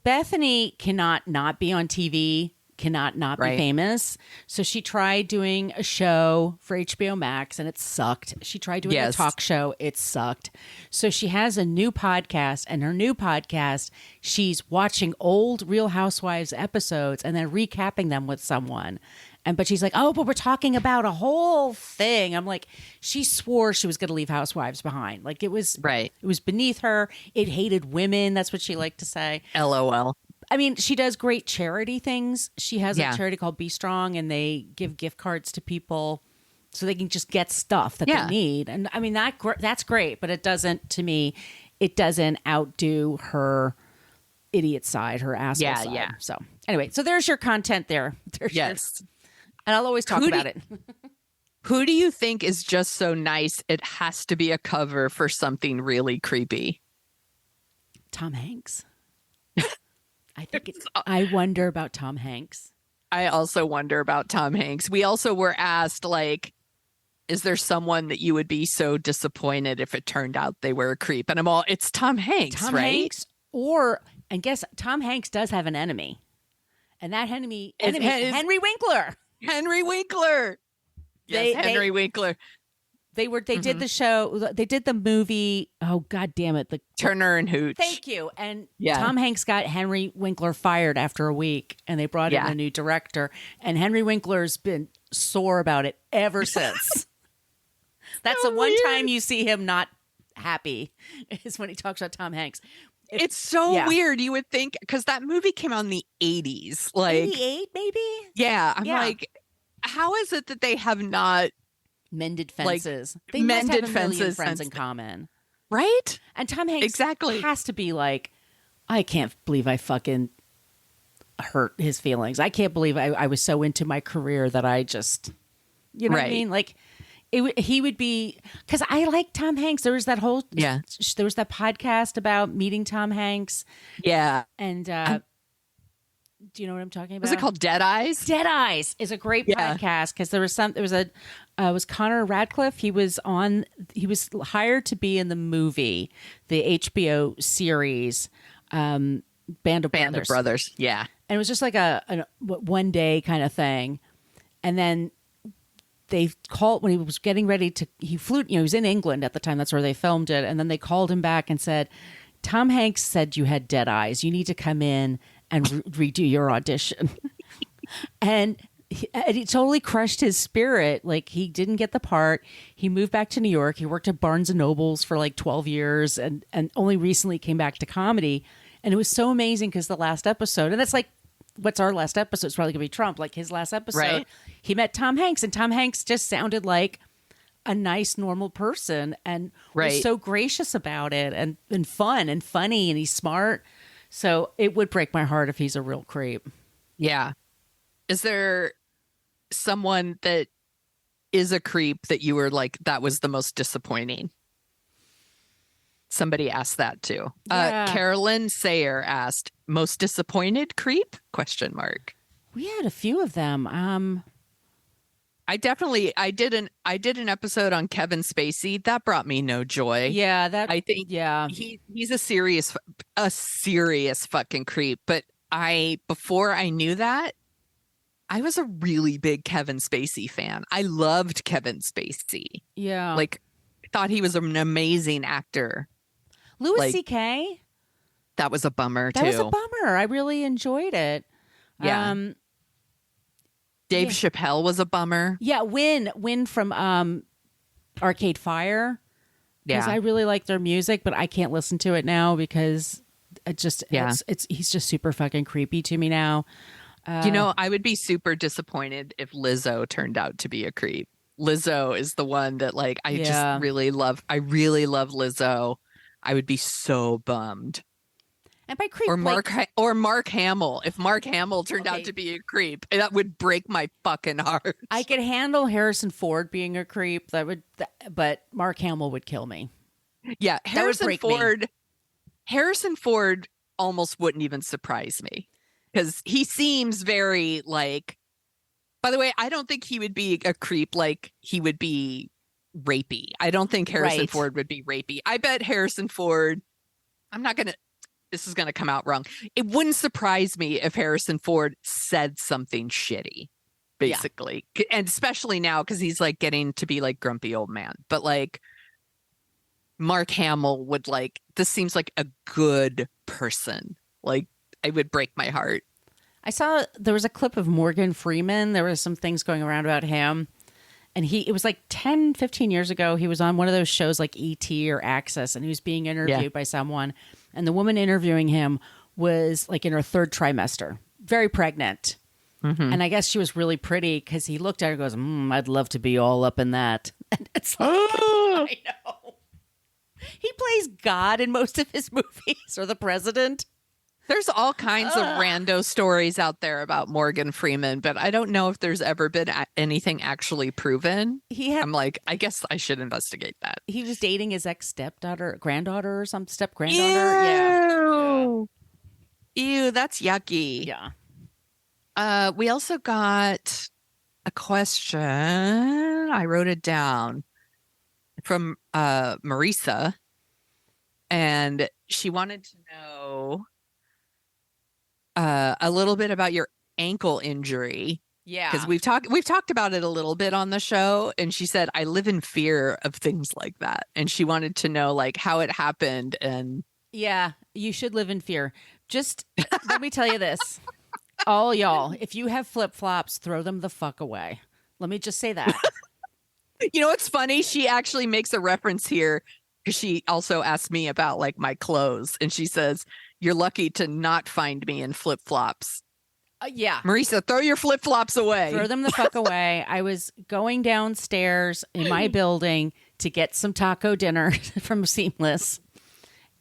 Bethany cannot not be on TV, cannot not be famous. So she tried doing a show for HBO Max and it sucked. She tried doing a talk show. It sucked. So she has a new podcast, and her new podcast, she's watching old Real Housewives episodes and then recapping them with someone. But she's like, oh, but we're talking about a whole thing. I'm like, she swore she was going to leave Housewives behind. Like, it was It was beneath her. It hated women. That's what she liked to say. LOL. I mean, she does great charity things. She has a charity called Be Strong, and they give gift cards to people so they can just get stuff that they need. And I mean, that's great, but it doesn't outdo her idiot side, her asshole side. Yeah. So anyway, so there's your content there. And I'll always talk about it. Who do you think is just so nice it has to be a cover for something really creepy? Tom Hanks. I wonder about Tom Hanks. I also wonder about Tom Hanks. We also were asked, like, is there someone that you would be so disappointed if it turned out they were a creep? And it's Tom Hanks, right? Hanks, and guess Tom Hanks does have an enemy. And that enemy is Henry Winkler. Henry Winkler. Yes, Henry Winkler. They did the show. They did the movie. Oh, God damn it. Turner and Hooch. Thank you. And Tom Hanks got Henry Winkler fired after a week, and they brought in a new director. And Henry Winkler's been sore about it ever since. That's the one time you see him not happy, is when he talks about Tom Hanks. It's so weird. You would think, because that movie came out in the 80s. Like 88, maybe? Yeah. I'm like, how is it that they have not mended fences? Like, they mended must have a million fences friends in common. Right? And Tom Hanks has to be like, I can't believe I fucking hurt his feelings. I can't believe I was so into my career that I just, you know what I mean? Like, he would be, because I like Tom Hanks. There was that whole, there was that podcast about meeting Tom Hanks. Yeah. And do you know what I'm talking about? Was it called Dead Eyes? Dead Eyes is a great podcast, because there was Connor Radcliffe. He was hired to be in the movie, the HBO series, Band of Brothers. Yeah. And it was just like a one day kind of thing. And then they called, when he was getting ready to, he flew, he was in England at the time. That's where they filmed it. And then they called him back and said, Tom Hanks said you had dead eyes. You need to come in and redo your audition. and it totally crushed his spirit. Like, he didn't get the part. He moved back to New York. He worked at Barnes and Nobles for like 12 years and only recently came back to comedy. And it was so amazing, because the last episode, and that's like, what's our last episode? It's probably gonna be Trump. Like, his last episode, he met Tom Hanks, and Tom Hanks just sounded like a nice, normal person, and was so gracious about it, and fun and funny, and he's smart. So it would break my heart if he's a real creep. Yeah. Is there someone that is a creep that you were like, that was the most disappointing? Somebody asked that too. Carolyn Sayer asked, most disappointed creep? ? We had a few of them. I did an episode on Kevin Spacey. That brought me no joy. Yeah, I think he's a serious fucking creep. But before I knew that, I was a really big Kevin Spacey fan. I loved Kevin Spacey. Yeah. Like, I thought he was an amazing actor. Louis C.K. That was a bummer too. That was a bummer. I really enjoyed it. Yeah. Dave Chappelle was a bummer. Yeah, Win from Arcade Fire. Because I really like their music, but I can't listen to it now because he's just super fucking creepy to me now. I would be super disappointed if Lizzo turned out to be a creep. Lizzo is the one that I really love. I really love Lizzo. I would be so bummed. And by creep, or Mark Hamill. If Mark Hamill turned out to be a creep, that would break my fucking heart. I could handle Harrison Ford being a creep. But Mark Hamill would kill me. Yeah, Harrison Ford almost wouldn't even surprise me, because he seems very like. By the way, I don't think he would be a creep. Like, he would be rapey. I don't think Harrison Ford would be rapey. I bet Harrison Ford. This is gonna come out wrong. It wouldn't surprise me if Harrison Ford said something shitty, basically, and especially now because he's like getting to be like grumpy old man. But like, Mark Hamill would this seems like a good person. Like, it would break my heart. I saw there was a clip of Morgan Freeman. There was some things going around about him. And it was like 10, 15 years ago. He was on one of those shows like E.T. or Access, and he was being interviewed by someone. And the woman interviewing him was like in her third trimester, very pregnant. Mm-hmm. And I guess she was really pretty, because he looked at her and goes, I'd love to be all up in that. And it's like, I know. He plays God in most of his movies, or the president. There's all kinds of rando stories out there about Morgan Freeman, but I don't know if there's ever been anything actually proven. I'm like, I guess I should investigate that. He was dating his granddaughter or some step-granddaughter. Ew, that's yucky. Yeah. We also got a question. I wrote it down from Marisa, and she wanted to know a little bit about your ankle injury Yeah. Because we've talked about it a little bit on the show, and she said, I live in fear of things like that. And she wanted to know like how it happened. And Yeah, you should live in fear. Just let me tell you this. All y'all, if you have flip-flops, throw them the fuck away. Let me just say that. you know what's funny? She actually makes a reference here because she also asked me about like my clothes, and she says, "You're lucky to not find me in flip-flops." Yeah. Marisa, throw your flip-flops away. Throw them the fuck away. I was going downstairs in my building to get some taco dinner from Seamless,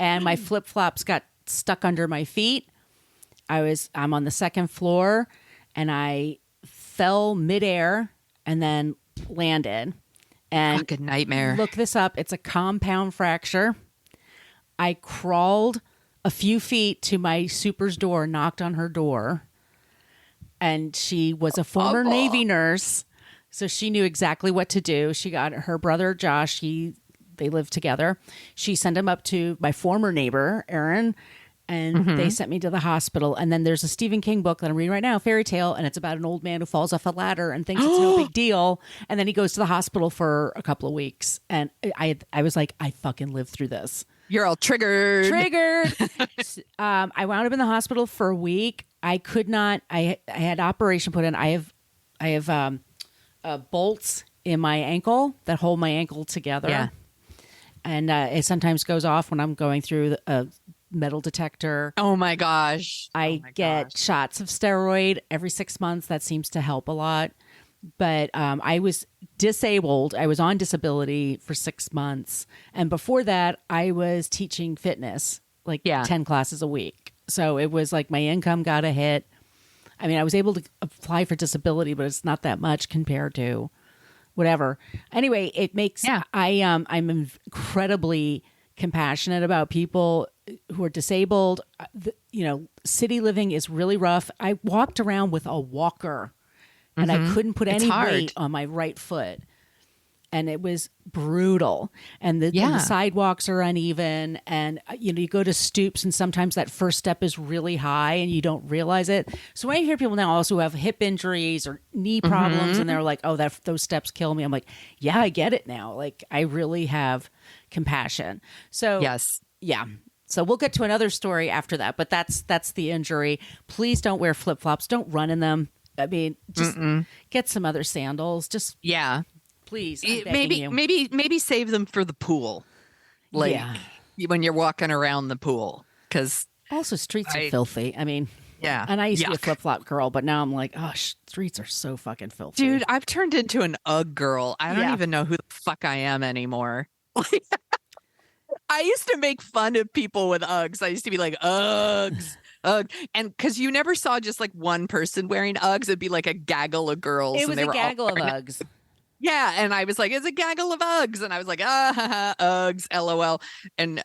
and my flip-flops got stuck under my feet. I'm on the second floor, and I fell midair and then landed. And Fucking nightmare. Look this up. It's a compound fracture. I crawled a few feet to my super's door, knocked on her door, and she was a former Navy nurse, so she knew exactly what to do. She got her brother Josh. They lived together. She sent him up to my former neighbor Aaron, and they sent me to the hospital. And then there's a Stephen King book that I'm reading right now, Fairy Tale, and it's about an old man who falls off a ladder and thinks it's no big deal, and then he goes to the hospital for a couple of weeks. And I was like, I fucking lived through this. You're all triggered. I wound up in the hospital for a week. I could not. I had operation put in. I have bolts in my ankle that hold my ankle together. Yeah. And it sometimes goes off when I'm going through a metal detector. Oh my gosh. I get shots of steroid every 6 months. That seems to help a lot. But I was disabled. I was on disability for 6 months. And before that, I was teaching fitness, like 10 classes a week. So it was like my income got a hit. I mean, I was able to apply for disability, but it's not that much compared to whatever. Anyway, it makes I'm incredibly compassionate about people who are disabled. City living is really rough. I walked around with a walker and I couldn't put any weight on my right foot. And it was brutal. And the sidewalks are uneven. And, you go to stoops and sometimes that first step is really high and you don't realize it. So when I hear people now also who have hip injuries or knee problems and they're like, oh, those steps kill me. I'm like, yeah, I get it now. Like I really have compassion. So yes. Yeah. So we'll get to another story after that. But that's the injury. Please don't wear flip-flops. Don't run in them. I mean, just get some other sandals. Just please. Maybe save them for the pool. Like when you're walking around the pool. Because also streets are filthy. I mean, yeah. And I used to be a flip-flop girl, but now I'm like, oh, streets are so fucking filthy. Dude, I've turned into an UGG girl. I don't even know who the fuck I am anymore. I used to make fun of people with Uggs. I used to be like, Uggs. Ugg. And because you never saw just like one person wearing Uggs, it'd be like a gaggle of girls. It was a gaggle of Uggs. Yeah. And I was like, it's a gaggle of Uggs. And I was like, Uggs, LOL. And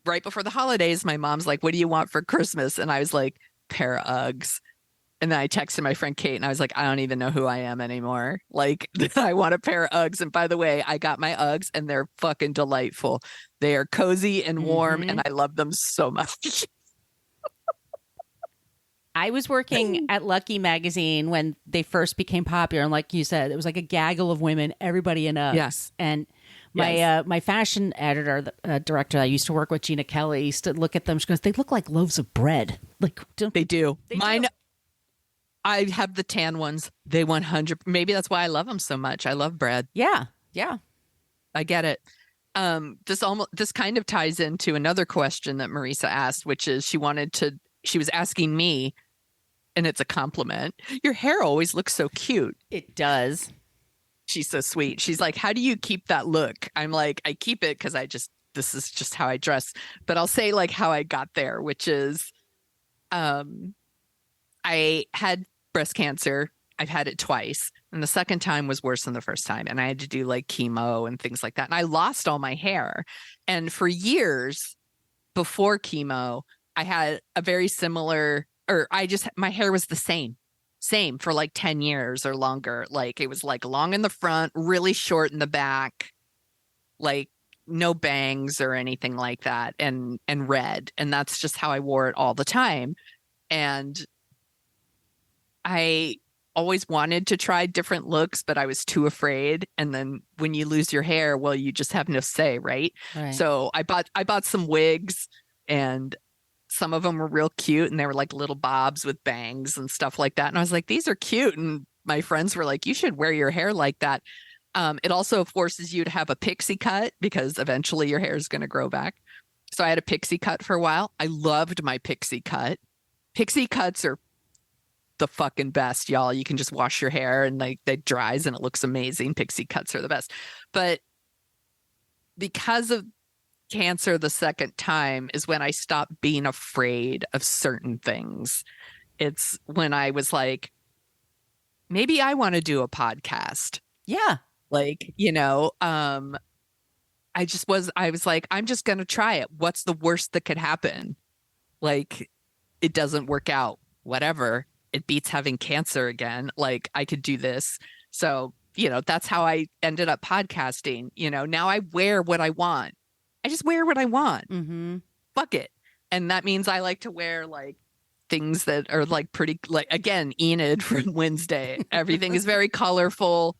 right before the holidays, my mom's like, what do you want for Christmas? And I was like, pair of Uggs. And then I texted my friend Kate and I was like, I don't even know who I am anymore. Like, I want a pair of Uggs. And by the way, I got my Uggs and they're fucking delightful. They are cozy and warm and I love them so much. I was working at Lucky Magazine when they first became popular. And like you said, it was like a gaggle of women, everybody in Uggs. Yes. And my fashion editor, director I used to work with, Gina Kelly, used to look at them. She goes, they look like loaves of bread. Like they do. Mine. I have the tan ones. They 100. Maybe that's why I love them so much. I love bread. Yeah. I get it. This kind of ties into another question that Marisa asked, which is she was asking me, and it's a compliment. Your hair always looks so cute. It does. She's so sweet. She's like, how do you keep that look? I'm like, I keep it because this is just how I dress. But I'll say like how I got there, which is, I had breast cancer. I've had it twice. And the second time was worse than the first time. And I had to do like chemo and things like that. And I lost all my hair. And for years before chemo, I had a very similar, my hair was the same for like 10 years or longer. Like it was like long in the front, really short in the back, like no bangs or anything like that, and red. And that's just how I wore it all the time. And I always wanted to try different looks, but I was too afraid. And then when you lose your hair, well, you just have no say, right? So I bought some wigs, and some of them were real cute, and they were like little bobs with bangs and stuff like that. And I was like, these are cute. And my friends were like, you should wear your hair like that. It also forces you to have a pixie cut because eventually your hair is going to grow back. So I had a pixie cut for a while. I loved my pixie cut. Pixie cuts are the fucking best, y'all. You can just wash your hair and like they dries and it looks amazing. Pixie cuts are the best. But because of cancer the second time is when I stopped being afraid of certain things. It's when I was like, maybe I want to do a podcast. Yeah. Like, I was like, I'm just going to try it. What's the worst that could happen? Like, it doesn't work out, whatever. It beats having cancer again. Like, I could do this. So, that's how I ended up podcasting. Now I wear what I want. I just wear what I want. Mm-hmm. Fuck it. And that means I like to wear like things that are like pretty, like, again, Enid from Wednesday. Everything is very colorful.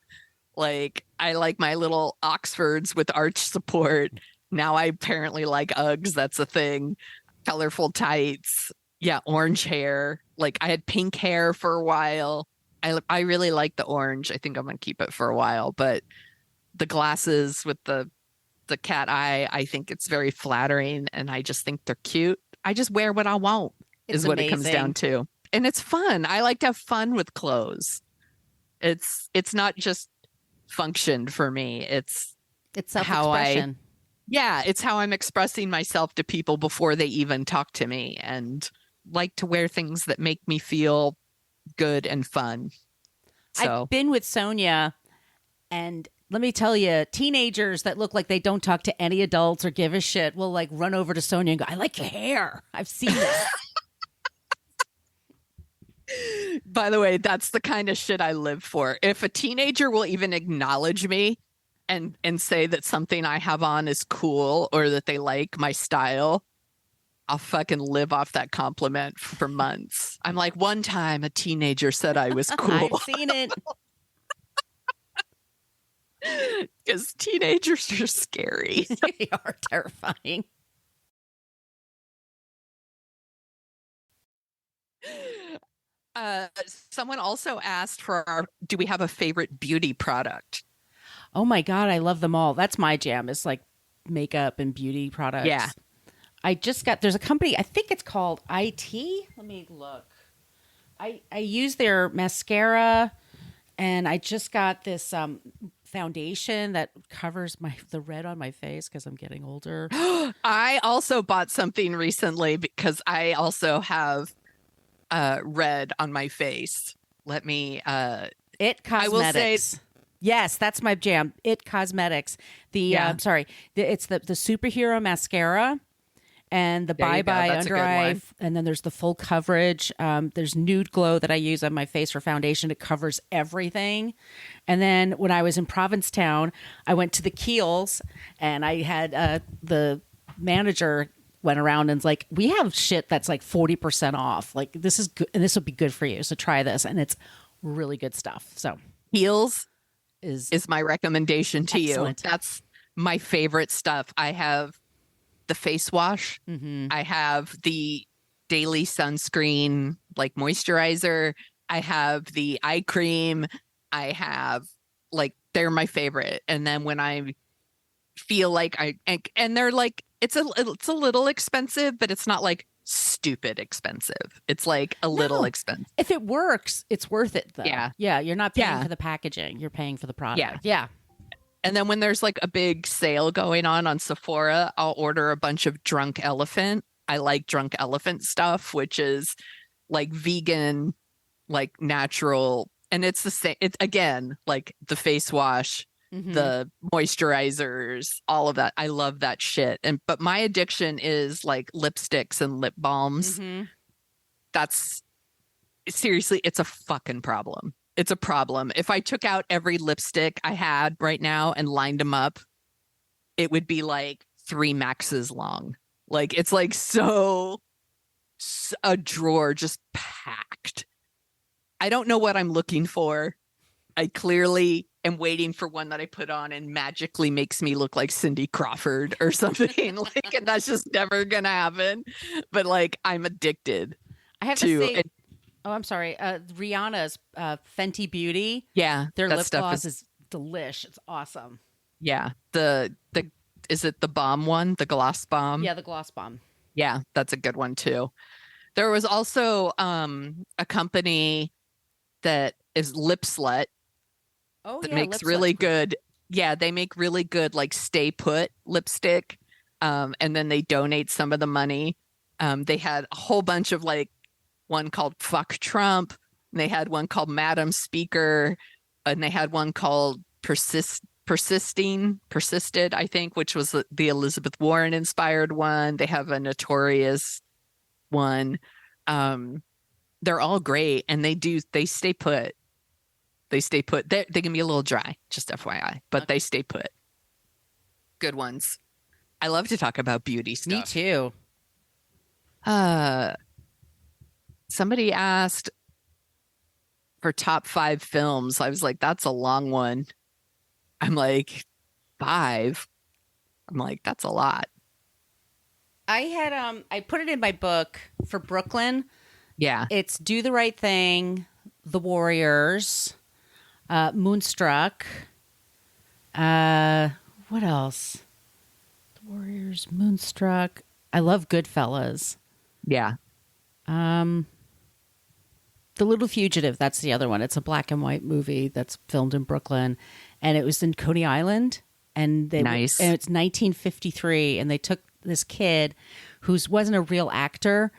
Like, I like my little Oxfords with arch support. Now I apparently like Uggs. That's a thing. Colorful tights. Yeah, orange hair. Like, I had pink hair for a while. I really like the orange. I think I'm going to keep it for a while. But the glasses with the cat eye, I think it's very flattering. And I just think they're cute. I just wear what I want is what it comes down to. And it's fun. I like to have fun with clothes. It's not just functioned for me. It's self-expression. It's how I'm expressing myself to people before they even talk to me, and like to wear things that make me feel good and fun. So I've been with Sonia, and let me tell you, teenagers that look like they don't talk to any adults or give a shit will like run over to Sonia and go, I like your hair. I've seen this. By the way, that's the kind of shit I live for. If a teenager will even acknowledge me and say that something I have on is cool or that they like my style, I'll fucking live off that compliment for months. I'm like, one time a teenager said I was cool. I've seen it. Because teenagers are scary. They are terrifying. Someone also asked do we have a favorite beauty product? Oh my God, I love them all. That's my jam. It's like makeup and beauty products. Yeah. There's a company, I think it's called IT. Let me look. I use their mascara, and I just got this foundation that covers the red on my face because I'm getting older. I also bought something recently because I also have red on my face. Let me It Cosmetics. I will say, yes, that's my jam. It Cosmetics. It's the superhero mascara and the Bye Bye Under Eye, and then there's the full coverage. There's Nude Glow that I use on my face for foundation. It covers everything. And then when I was in Provincetown, I went to the Kiehl's, and I had the manager went around and was like, we have shit that's like 40% off. Like, this is good, and this will be good for you. So try this, and it's really good stuff. So Kiehl's is my recommendation to excellent. You. That's my favorite stuff. I have the face wash. Mm-hmm. I have the daily sunscreen, like moisturizer. I have the eye cream. I have they're my favorite. And then when I feel like and they're like, it's a little expensive, but it's not like stupid expensive. It's like a little expensive. If it works, it's worth it though. Yeah. Yeah. You're not paying for the packaging. You're paying for the product. Yeah. Yeah. And then when there's like a big sale going on Sephora, I'll order a bunch of Drunk Elephant. I like Drunk Elephant stuff, which is like vegan, like natural. And it's the same. It's again, like the face wash, the moisturizers, all of that. I love that shit. But my addiction is like lipsticks and lip balms. That's seriously, it's a fucking problem. It's a problem. If I took out every lipstick I had right now and lined them up, it would be like 3 maxes long. Like, it's like a drawer just packed. I don't know what I'm looking for. I clearly am waiting for one that I put on and magically makes me look like Cindy Crawford or something. Like, and that's just never gonna happen. But like, I'm addicted I have to say, oh, I'm sorry. Rihanna's Fenty Beauty. Yeah, Their that lip stuff gloss is delish. It's awesome. Yeah, the is it the bomb one, the gloss bomb? Yeah, the gloss bomb. Yeah, that's a good one too. There was also a company that is Lip Slut that makes really good. Yeah, they make really good like stay put lipstick. And then they donate some of the money. They had a whole bunch of like one called Fuck Trump, and they had one called Madam Speaker, and they had one called Persisted, I think, which was the Elizabeth Warren inspired one. They have a Notorious one. They're all great, and they stay put. They stay put. They can be a little dry, just FYI, but they stay put. Good ones. I love to talk about beauty stuff. Me too. Somebody asked for top 5 films. I was like, that's a long one. I'm like, 5. I'm like, that's a lot. I had I put it in my book for Brooklyn. Yeah. It's Do the Right Thing, The Warriors, Moonstruck. What else? The Warriors, Moonstruck. I love Goodfellas. Yeah. The Little Fugitive, that's the other one. It's a black and white movie that's filmed in Brooklyn, and it was in Coney Island, and Nice. and it's 1953, and they took this kid who wasn't a real actor,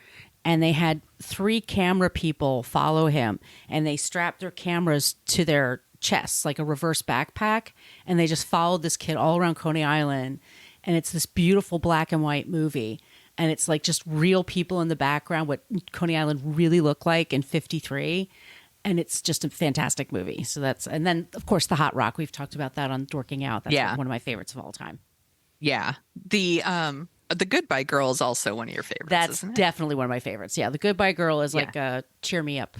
and they had 3 camera people follow him, and they strapped their cameras to their chests like a reverse backpack, and they just followed this kid all around Coney Island, and it's this beautiful black and white movie. And it's like just real people in the background, what Coney Island really looked like in 53. And it's just a fantastic movie. So and then of course the Hot Rock. We've talked about that on Dorking Out. That's like one of my favorites of all time. Yeah. The Goodbye Girl is also one of your favorites. That's isn't it? definitely one of my favorites. Yeah. The Goodbye Girl is like cheer me up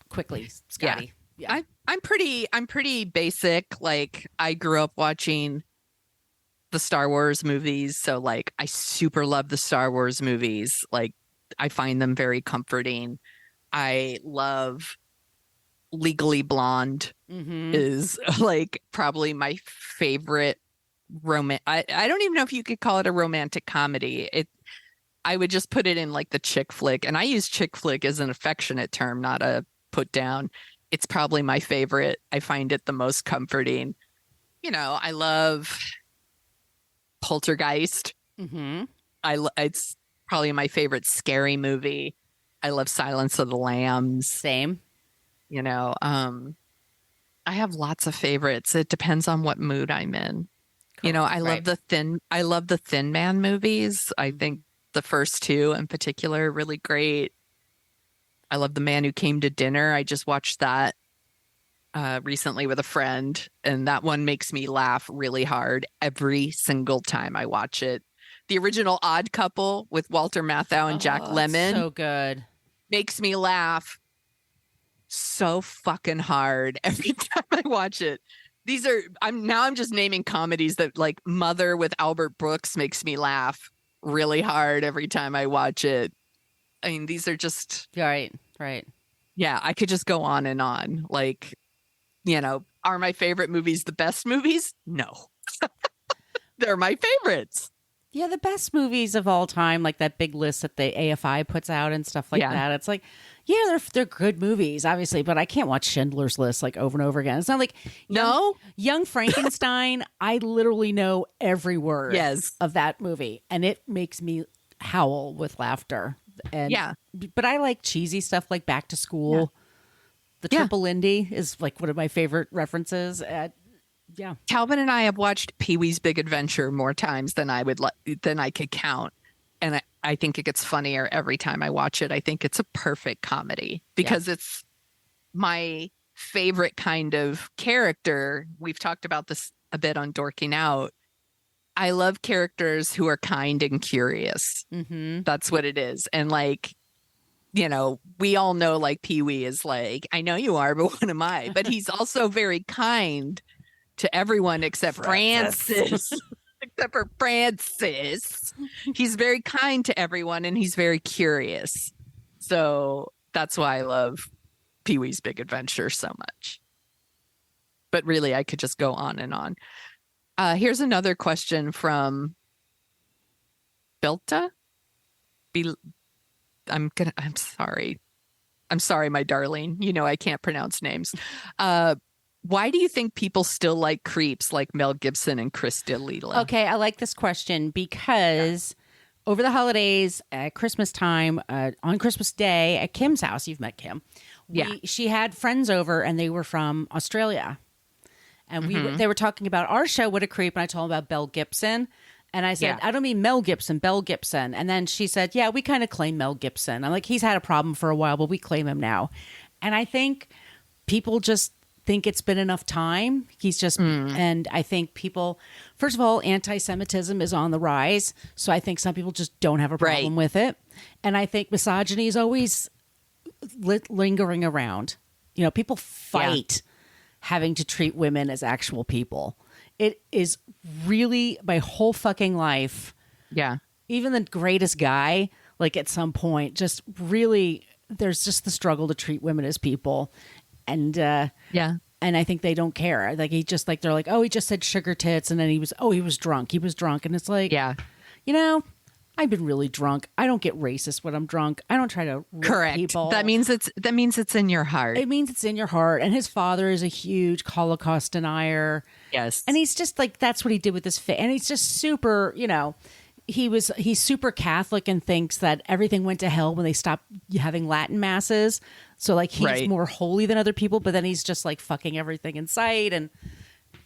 quickly, Scotty. Yeah. I'm pretty basic. Like I grew up watching the Star Wars movies, so like I super love the Star Wars movies. Like I find them very comforting. I love Legally Blonde is like probably my favorite I don't even know if you could call it a romantic comedy. I would just put it in like the chick flick, and I use chick flick as an affectionate term, not a put down. It's probably my favorite. I find it the most comforting. You know, I love Poltergeist. It's probably my favorite scary movie. I love Silence of the Lambs. Same. You know, I have lots of favorites. It depends on what mood I'm in. You know, I love the Thin Man movies. I think the first 2 in particular are really great. I love The Man Who Came to Dinner. I just watched that recently with a friend, and that one makes me laugh really hard every single time I watch it. The original Odd Couple with Walter Matthau and Jack Lemmon, so good, makes me laugh so fucking hard every time I watch it. I'm just naming comedies that, like, Mother with Albert Brooks makes me laugh really hard every time I watch it. I mean, these are just right. Yeah, I could just go on and on. Like, you know, are my favorite movies the best movies? No. They're my favorites. Yeah, the best movies of all time, like that big list that the AFI puts out and stuff like that. It's like, yeah, they're good movies, obviously, but I can't watch Schindler's List like over and over again. It's not like Young Frankenstein. I literally know every word of that movie, and it makes me howl with laughter. And but I like cheesy stuff like Back to School. Yeah. The Triple Lindy is like one of my favorite references. Calvin and I have watched Pee-wee's Big Adventure more times than I could count, and I think it gets funnier every time I watch it. I think it's a perfect comedy because it's my favorite kind of character. We've talked about this a bit on Dorking Out. I love characters who are kind and curious. That's what it is, and like we all know like Pee-wee is like, I know you are, but what am I? But he's also very kind to everyone except Francis. Except for Francis. He's very kind to everyone and he's very curious. So that's why I love Pee-wee's Big Adventure so much. But really, I could just go on and on. Here's another question from Belta. I'm sorry. I'm sorry, my darling. I can't pronounce names. Why do you think people still like creeps like Mel Gibson and Chris D'Elia? Okay, I like this question because over the holidays, at Christmas time, on Christmas Day at Kim's house, you've met Kim. She had friends over and they were from Australia. And they were talking about our show, What a Creep, and I told them about Mel Gibson. And I said, I don't mean Mel Gibson, Belle Gibson. And then she said, yeah, we kind of claim Mel Gibson. I'm like, he's had a problem for a while, but we claim him now. And I think people just think it's been enough time. He's just, and I think people, first of all, anti-Semitism is on the rise. So I think some people just don't have a problem with it. And I think misogyny is always lingering around. People fight having to treat women as actual people. It is really my whole fucking life. Yeah. Even the greatest guy, like at some point, just really, there's just the struggle to treat women as people. And and I think they don't care. Like they're like, oh, he just said sugar tits, and then he was drunk. He was drunk, and it's like, I've been really drunk. I don't get racist when I'm drunk. I don't try to rip people. That means it's in your heart. It means it's in your heart. And his father is a huge Holocaust denier. Yes, and he's just like, that's what he did with his face, and he's just super, he's super Catholic and thinks that everything went to hell when they stopped having Latin masses. So like he's more holy than other people, but then he's just like fucking everything in sight and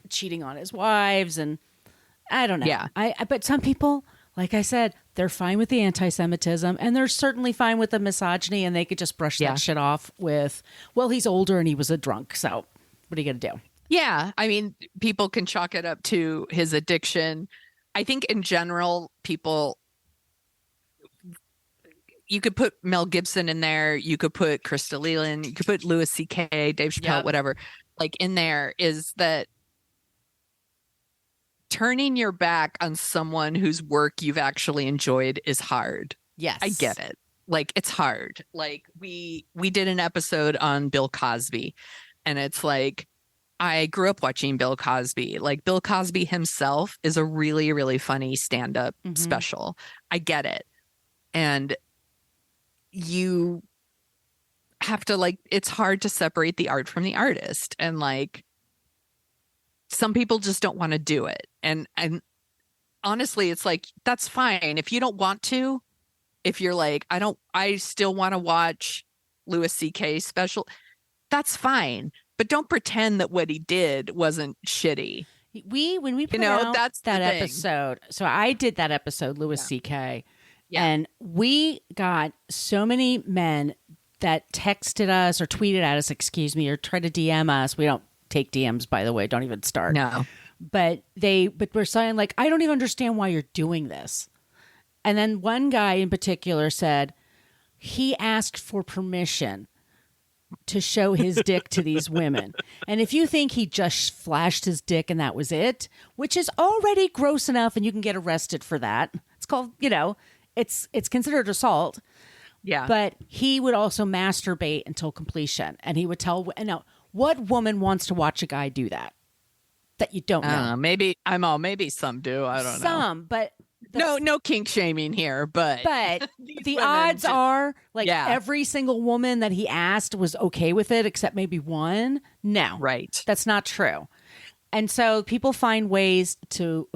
cheating on his wives. And I don't know. Yeah. But some people, like I said, they're fine with the anti-Semitism and they're certainly fine with the misogyny, and they could just brush that shit off with, well, he's older and he was a drunk. So what are you going to do? Yeah. I mean, people can chalk it up to his addiction. I think in general, you could put Mel Gibson in there. You could put Chris D'Elia, you could put Louis C.K., Dave Chappelle, whatever. Like in there is that turning your back on someone whose work you've actually enjoyed is hard. Yes. I get it. Like it's hard. Like we did an episode on Bill Cosby, and it's like, I grew up watching Bill Cosby. Like Bill Cosby himself is a really, really funny stand-up special. I get it. And you have to it's hard to separate the art from the artist. And like, some people just don't want to do it. And honestly, it's like, that's fine. If you don't want to, if you're like, I still want to watch Louis C.K. special, that's fine. But don't pretend that what he did wasn't shitty. When we put out that's that episode, so I did that episode, Louis C.K., and we got so many men that texted us or tweeted at us, or tried to DM us. We don't take DMs, by the way. Don't even start. No. But we're saying like, I don't even understand why you're doing this. And then one guy in particular said he asked for permission to show his dick to these women. And if you think he just flashed his dick and that was it, which is already gross enough and you can get arrested for that. It's called, it's considered assault. Yeah. But he would also masturbate until completion. And he would tell, now, what woman wants to watch a guy do that you don't know? Maybe some do. I don't know. Some, but no kink shaming here, but the odds are every single woman that he asked was okay with it, except maybe one. No, right. That's not true. And so people find ways to,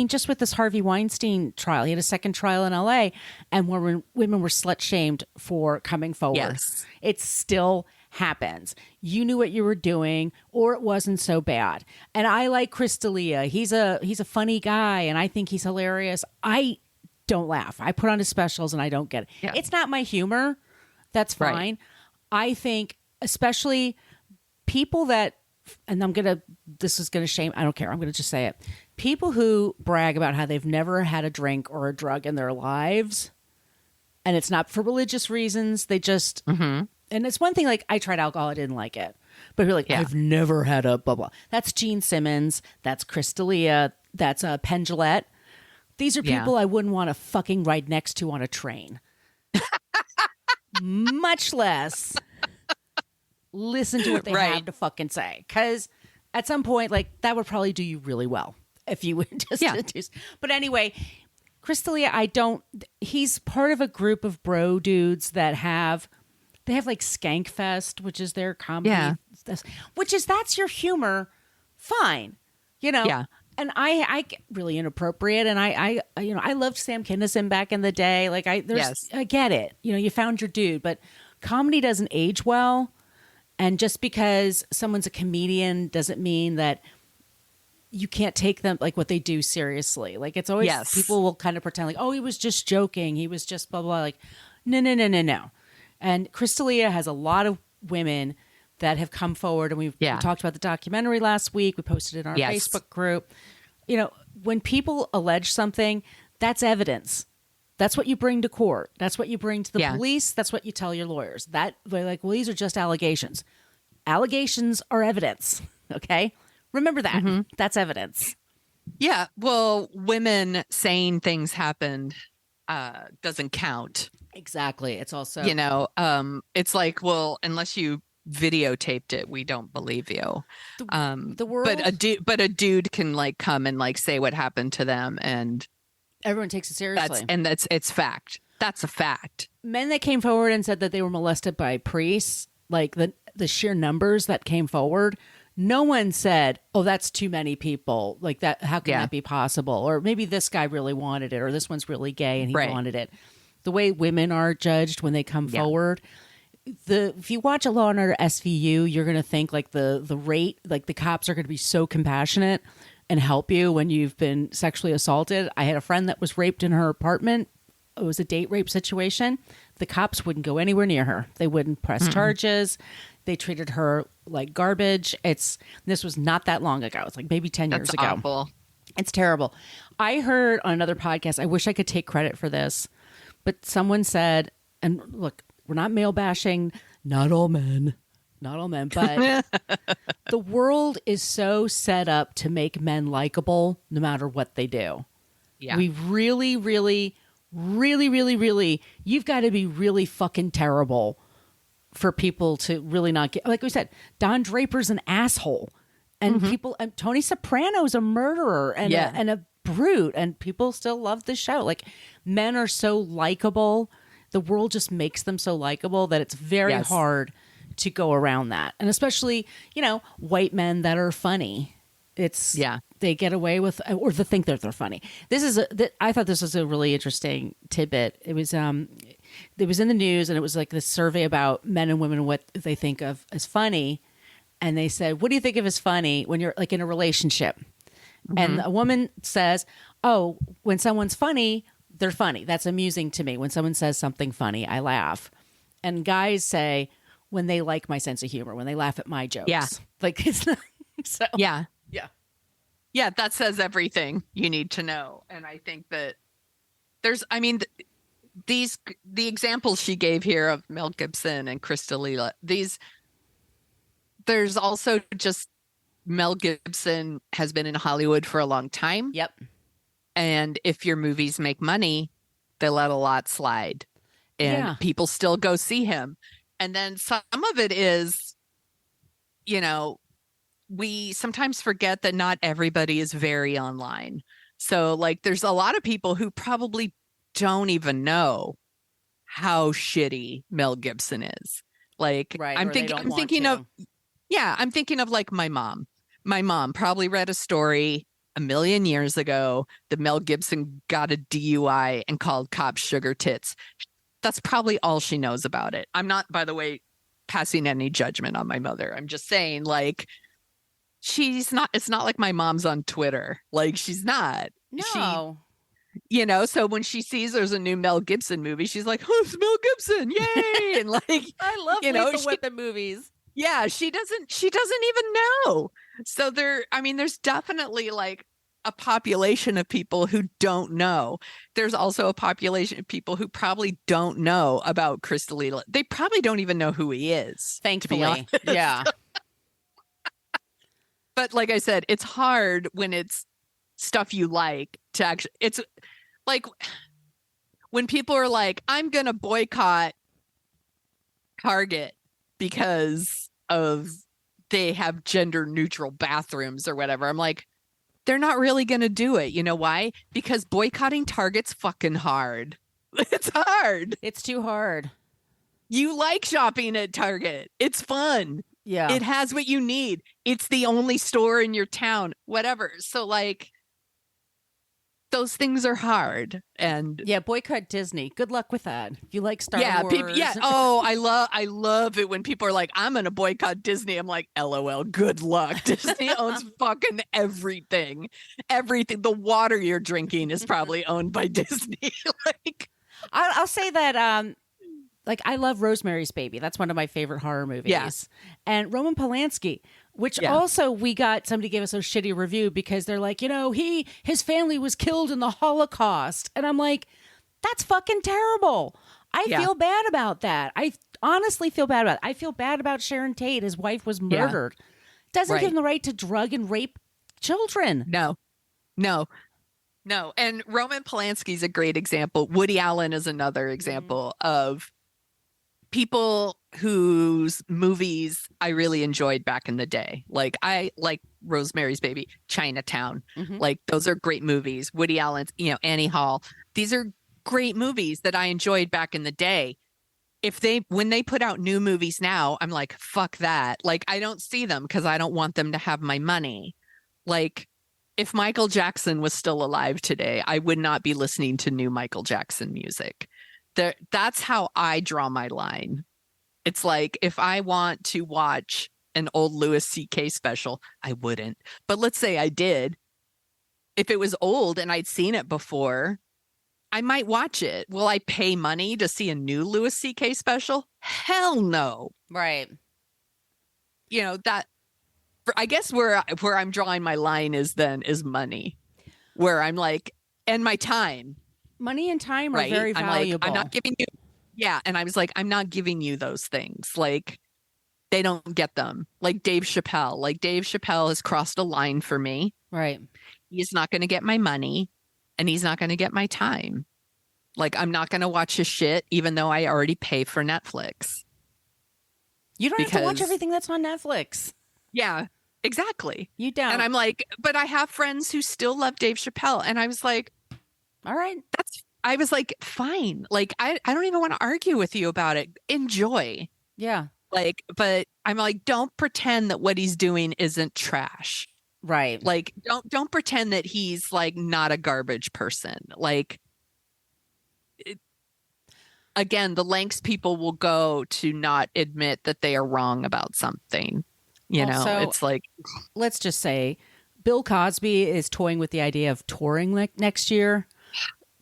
just with this Harvey Weinstein trial, he had a second trial in LA, and when women were slut shamed for coming forward. Yes. It still happens. You knew what you were doing, or it wasn't so bad. And I like Chris D'Elia. He's a funny guy, and I think he's hilarious. I don't laugh. I put on his specials, and I don't get it. Yeah. It's not my humor. That's fine. Right. I think, especially people that, and this is gonna shame. I don't care. I'm gonna just say it. People who brag about how they've never had a drink or a drug in their lives, and it's not for religious reasons. They just, and it's one thing, like, I tried alcohol, I didn't like it. But you're like, I've never had a blah, blah. That's Gene Simmons. That's Chris D'Elia. That's Penn Jillette. These are people I wouldn't want to fucking ride next to on a train. Much less listen to what they have to fucking say. Because at some point, like, that would probably do you really well if you would just But anyway, Chris D'Elia, he's part of a group of bro dudes that have like Skankfest, which is their comedy, that's your humor, fine, Yeah. And I get really inappropriate, and I loved Sam Kinison back in the day. Like I get it. You found your dude, but comedy doesn't age well, and just because someone's a comedian doesn't mean that you can't take them, like, what they do seriously. Like, it's always people will kind of pretend like, oh, he was just joking, he was just blah blah. Like, no. And Chris D'Elia has a lot of women that have come forward, and we talked about the documentary last week. We posted it in our Facebook group. When people allege something, that's evidence. That's what you bring to court. That's what you bring to the police. That's what you tell your lawyers. That they're like, well, these are just allegations. Allegations are evidence. Okay, remember that. That's evidence. Yeah. Well, women saying things happened doesn't count. Exactly. It's also, it's like, well, unless you videotaped it, we don't believe you. The world, but a dude can, like, come and, like, say what happened to them, and everyone takes it seriously. It's fact. That's a fact. Men that came forward and said that they were molested by priests, like the sheer numbers that came forward, no one said, oh, that's too many people. Like, that, how can that be possible? Or maybe this guy really wanted it, or this one's really gay and he wanted it. The way women are judged when they come forward, if you watch a Law and Order SVU, you're going to think, like, the rate, like, the cops are going to be so compassionate and help you when you've been sexually assaulted. I had a friend that was raped in her apartment. It was a date rape situation. The cops wouldn't go anywhere near her. They wouldn't press charges. They treated her like garbage. This was not that long ago. It's like maybe 10 years ago. Awful. It's terrible. I heard on another podcast, I wish I could take credit for this, but someone said, and look, we're not male bashing, not all men, but the world is so set up to make men likable no matter what they do. Yeah. We really, really, really, really, really, you've got to be really fucking terrible for people to really not get, like we said, Don Draper's an asshole, and people, and Tony Soprano's a murderer and a brute, and people still love the show. Like, men are so likable. The world just makes them so likable that it's very hard to go around that. And especially, white men that are funny. They get away with, or they think that they're funny. I thought this was a really interesting tidbit. It was in the news, and it was like this survey about men and women and what they think of as funny. And they said, what do you think of as funny when you're, like, in a relationship? And a woman says, oh, when someone's funny, they're funny. That's amusing to me. When someone says something funny, I laugh. And guys say, when they like my sense of humor, when they laugh at my jokes. Yeah. Like, it's not, so. Yeah. Yeah. Yeah, that says everything you need to know. And I think that the examples she gave here of Mel Gibson and Chris D'Elia, there's also just Mel Gibson has been in Hollywood for a long time. Yep. And if your movies make money, they let a lot slide. And people still go see him. And then some of it is, we sometimes forget that not everybody is very online. So, like, there's a lot of people who probably don't even know how shitty Mel Gibson is. Like, I'm thinking of like my mom. My mom probably read a story a million years ago that Mel Gibson got a DUI and called cops sugar tits. That's probably all she knows about it. I'm not, by the way, passing any judgment on my mother. I'm just saying, like, it's not like my mom's on Twitter. Like, she's not. No. So when she sees there's a new Mel Gibson movie, she's like, oh, it's Mel Gibson. Yay. And, like, I love Lethal Weapon movies. Yeah, she doesn't even know. So there's definitely, like, a population of people who don't know. There's also a population of people who probably don't know about Crystalia. They probably don't even know who he is. Thankfully. Yeah. But like I said, it's hard when it's stuff you like to actually, it's like when people are like, I'm going to boycott Target because of they have gender neutral bathrooms or whatever. I'm like, they're not really going to do it. You know why? Because boycotting Target's fucking hard. It's hard. It's too hard. You like shopping at Target. It's fun. Yeah. It has what you need. It's the only store in your town, whatever. So like those things are hard. And yeah, boycott Disney. Good luck with that. If you like Star Wars. Oh, I love it when people are like, I'm going to boycott Disney. I'm like, LOL, good luck. Disney owns fucking everything. Everything. The water you're drinking is probably owned by Disney. Like, I'll say that like I love Rosemary's Baby. That's one of my favorite horror movies. Yeah. And Roman Polanski, which also we got somebody gave us a shitty review because they're like, his family was killed in the Holocaust. And I'm like, that's fucking terrible. I feel bad about that. I honestly feel bad about it. I feel bad about Sharon Tate. His wife was murdered. Doesn't give him the right to drug and rape children. No. And Roman Polanski's a great example. Woody Allen is another example of people whose movies I really enjoyed back in the day. Like I like Rosemary's Baby, Chinatown. Like those are great movies. Woody Allen's, Annie Hall. These are great movies that I enjoyed back in the day. When they put out new movies now, I'm like, fuck that. Like I don't see them because I don't want them to have my money. Like if Michael Jackson was still alive today, I would not be listening to new Michael Jackson music. That's how I draw my line. It's like if I want to watch an old Louis C.K. special, I wouldn't. But let's say I did. If it was old and I'd seen it before, I might watch it. Will I pay money to see a new Louis C.K. special? Hell no. Right. That I guess where I'm drawing my line is money. Where I'm like, and my time. Money and time are very valuable. I'm not giving you, and I was like, I'm not giving you those things. Like, they don't get them. Like Dave Chappelle. Like Dave Chappelle has crossed a line for me. Right. He's not going to get my money, and he's not going to get my time. Like, I'm not going to watch his shit, even though I already pay for Netflix. You don't have to watch everything that's on Netflix. Yeah, exactly. You don't. And I'm like, but I have friends who still love Dave Chappelle, and I was like, all right. I was like, fine. Like, I don't even want to argue with you about it. Enjoy. Yeah. Like, but I'm like, don't pretend that what he's doing isn't trash. Right. Like, don't pretend that he's like not a garbage person. Like, again, the lengths people will go to not admit that they are wrong about something. Also, it's like, let's just say Bill Cosby is toying with the idea of touring next year.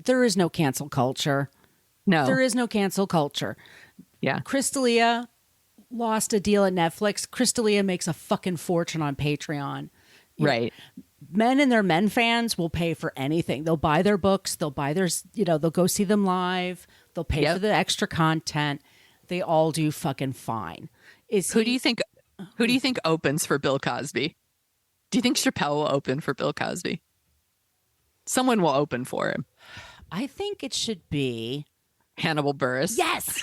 There is no cancel culture. No. There is no cancel culture. Yeah. Crystalia lost a deal at Netflix. Crystalia makes a fucking fortune on Patreon. Right. Men and their men fans will pay for anything. They'll buy their books. They'll buy their, they'll go see them live. They'll pay for the extra content. They all do fucking fine. Who do you think opens for Bill Cosby? Do you think Chappelle will open for Bill Cosby? Someone will open for him. I think it should be Hannibal Buress. Yes.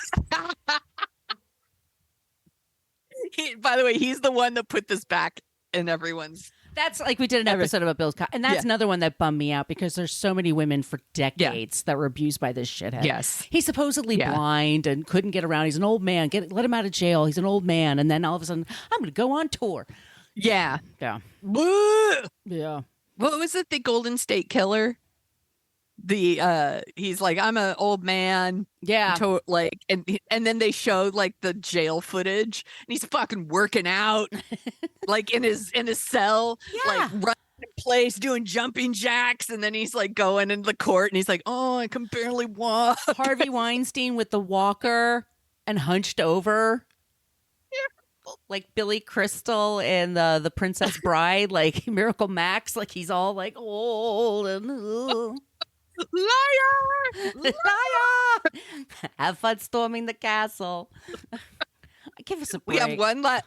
By the way, he's the one that put this back in everyone's. That's like we did an episode about Bill's and that's another one that bummed me out because there's so many women for decades that were abused by this shithead. Yes. He's supposedly blind and couldn't get around. He's an old man. Let him out of jail. He's an old man. And then all of a sudden, I'm going to go on tour. Yeah. Yeah. Yeah. What was it? The Golden State Killer? He's like, I'm an old man. Yeah. And then they showed like the jail footage and he's fucking working out like in his cell, like running in place, doing jumping jacks. And then he's like going into the court and he's like, oh, I can barely walk. Harvey Weinstein with the walker and hunched over. like Billy Crystal in the Princess Bride, like Miracle Max, like he's all like old and Liar! liar. Have fun storming the castle. Give us a break.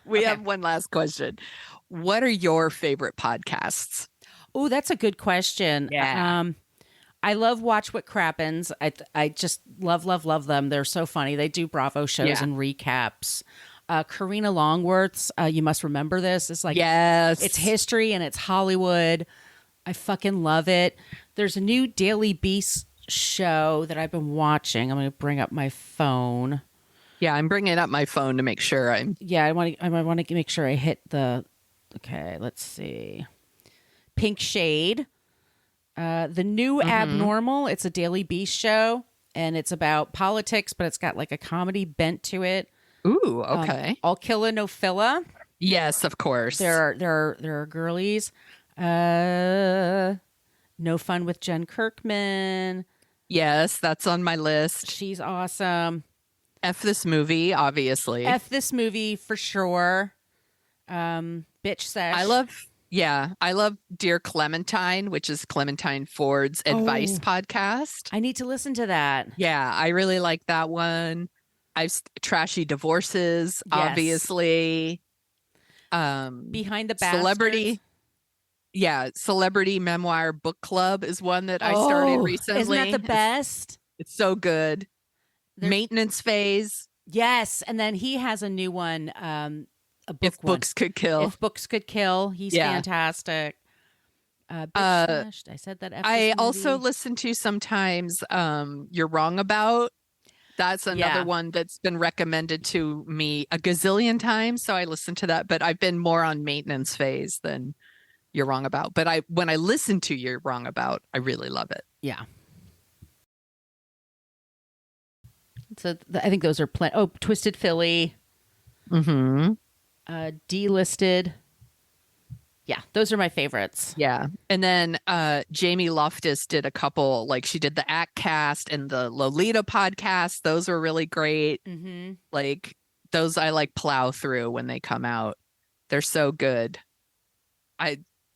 We have one last question. What are your favorite podcasts? Oh, that's a good question. Yeah. I love Watch What Crappens. I just love them. They're so funny. They do Bravo shows and recaps. Karina Longworth's You Must Remember This. It's like, yes, it's history and it's Hollywood. I fucking love it. There's a new Daily Beast show that I've been watching. I'm going to bring up my phone. Yeah, I'm bringing up my phone to make sure I'm. Yeah, I want to make sure I hit the. Okay, let's see. Pink Shade. The New Abnormal. It's a Daily Beast show, and it's about politics, but it's got like a comedy bent to it. Ooh, okay. All Killa No Filla. Yes, of course. There are girlies. No Fun with Jen Kirkman. Yes, that's on my list. She's awesome. F This Movie, obviously. F This Movie for sure. Bitch Sesh. I love Dear Clementine, which is Clementine Ford's advice podcast. I need to listen to that. Yeah, I really like that one. Trashy Divorces, obviously. Behind the Bastards. Celebrity Memoir Book Club is one that I started recently. Isn't that the best? It's so good. Maintenance Phase. Yes, and then he has a new one. If Books Could Kill. If Books Could Kill. He's fantastic. I said that. I also listen to sometimes You're Wrong About. That's another one that's been recommended to me a gazillion times. So I listen to that, but I've been more on Maintenance Phase than You're Wrong About. But when I listen to You're Wrong About, I really love it. Yeah. So I think those are Twisted Philly. Mm-hmm. Delisted. Yeah, those are my favorites. Yeah. And then Jamie Loftus did a couple, like she did the Act Cast and the Lolita podcast. Those were really great. Mm-hmm. Like those I like plow through when they come out. They're so good.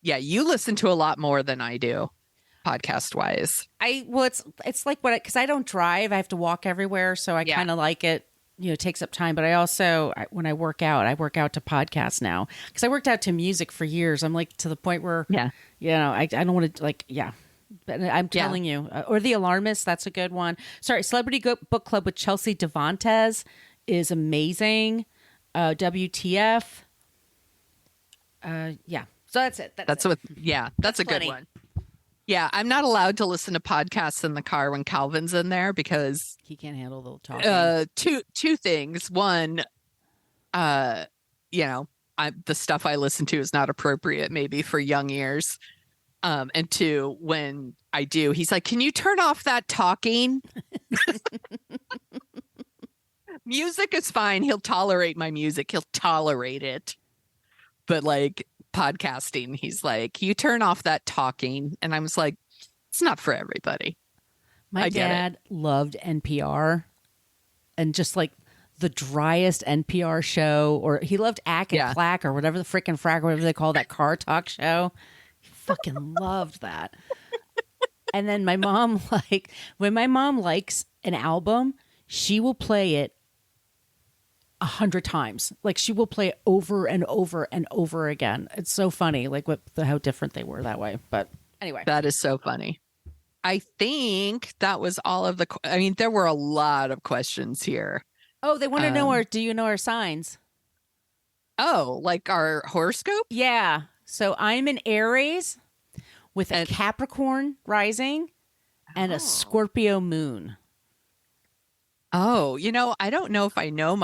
You listen to a lot more than I do, podcast wise. It's like because I don't drive, I have to walk everywhere, so I kind of like it. It takes up time, but I also when I work out to podcasts now because I worked out to music for years. I'm like to the point where I don't want to but I'm telling you, or The Alarmist. That's a good one. Sorry, Celebrity Book Club with Chelsea Devantez is amazing. WTF. So that's it. That's a good one. Yeah, I'm not allowed to listen to podcasts in the car when Calvin's in there because he can't handle the talking. Two things. One, the stuff I listen to is not appropriate maybe for young ears. And two, when I do, he's like, "Can you turn off that talking?" Music is fine. He'll tolerate my music. He'll tolerate it. But like podcasting, he's like, "You turn off that talking," and I was like, "It's not for everybody." My dad loved NPR, and just like the driest NPR show, or he loved Ack and Clack or whatever the frickin' frack, whatever they call that car talk show. He fucking loved that. And then my mom, when my mom likes an album, she will play it 100 times. Like she will play it over and over and over again. It's so funny, like how different they were that way. But anyway, that is so funny. I think that was all of there were a lot of questions here. Oh, they want to know do you know our signs? Oh, like our horoscope? Yeah. So I'm an Aries with a Capricorn rising and a Scorpio moon. Oh, I don't know if I know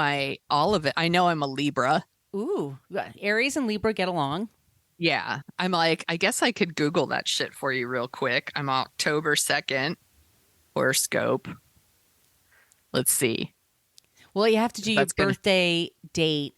all of it. I know I'm a Libra. Ooh, Aries and Libra get along. Yeah. I'm like, I guess I could Google that shit for you real quick. I'm October 2nd horoscope. Let's see. Well, you have to do your birthday date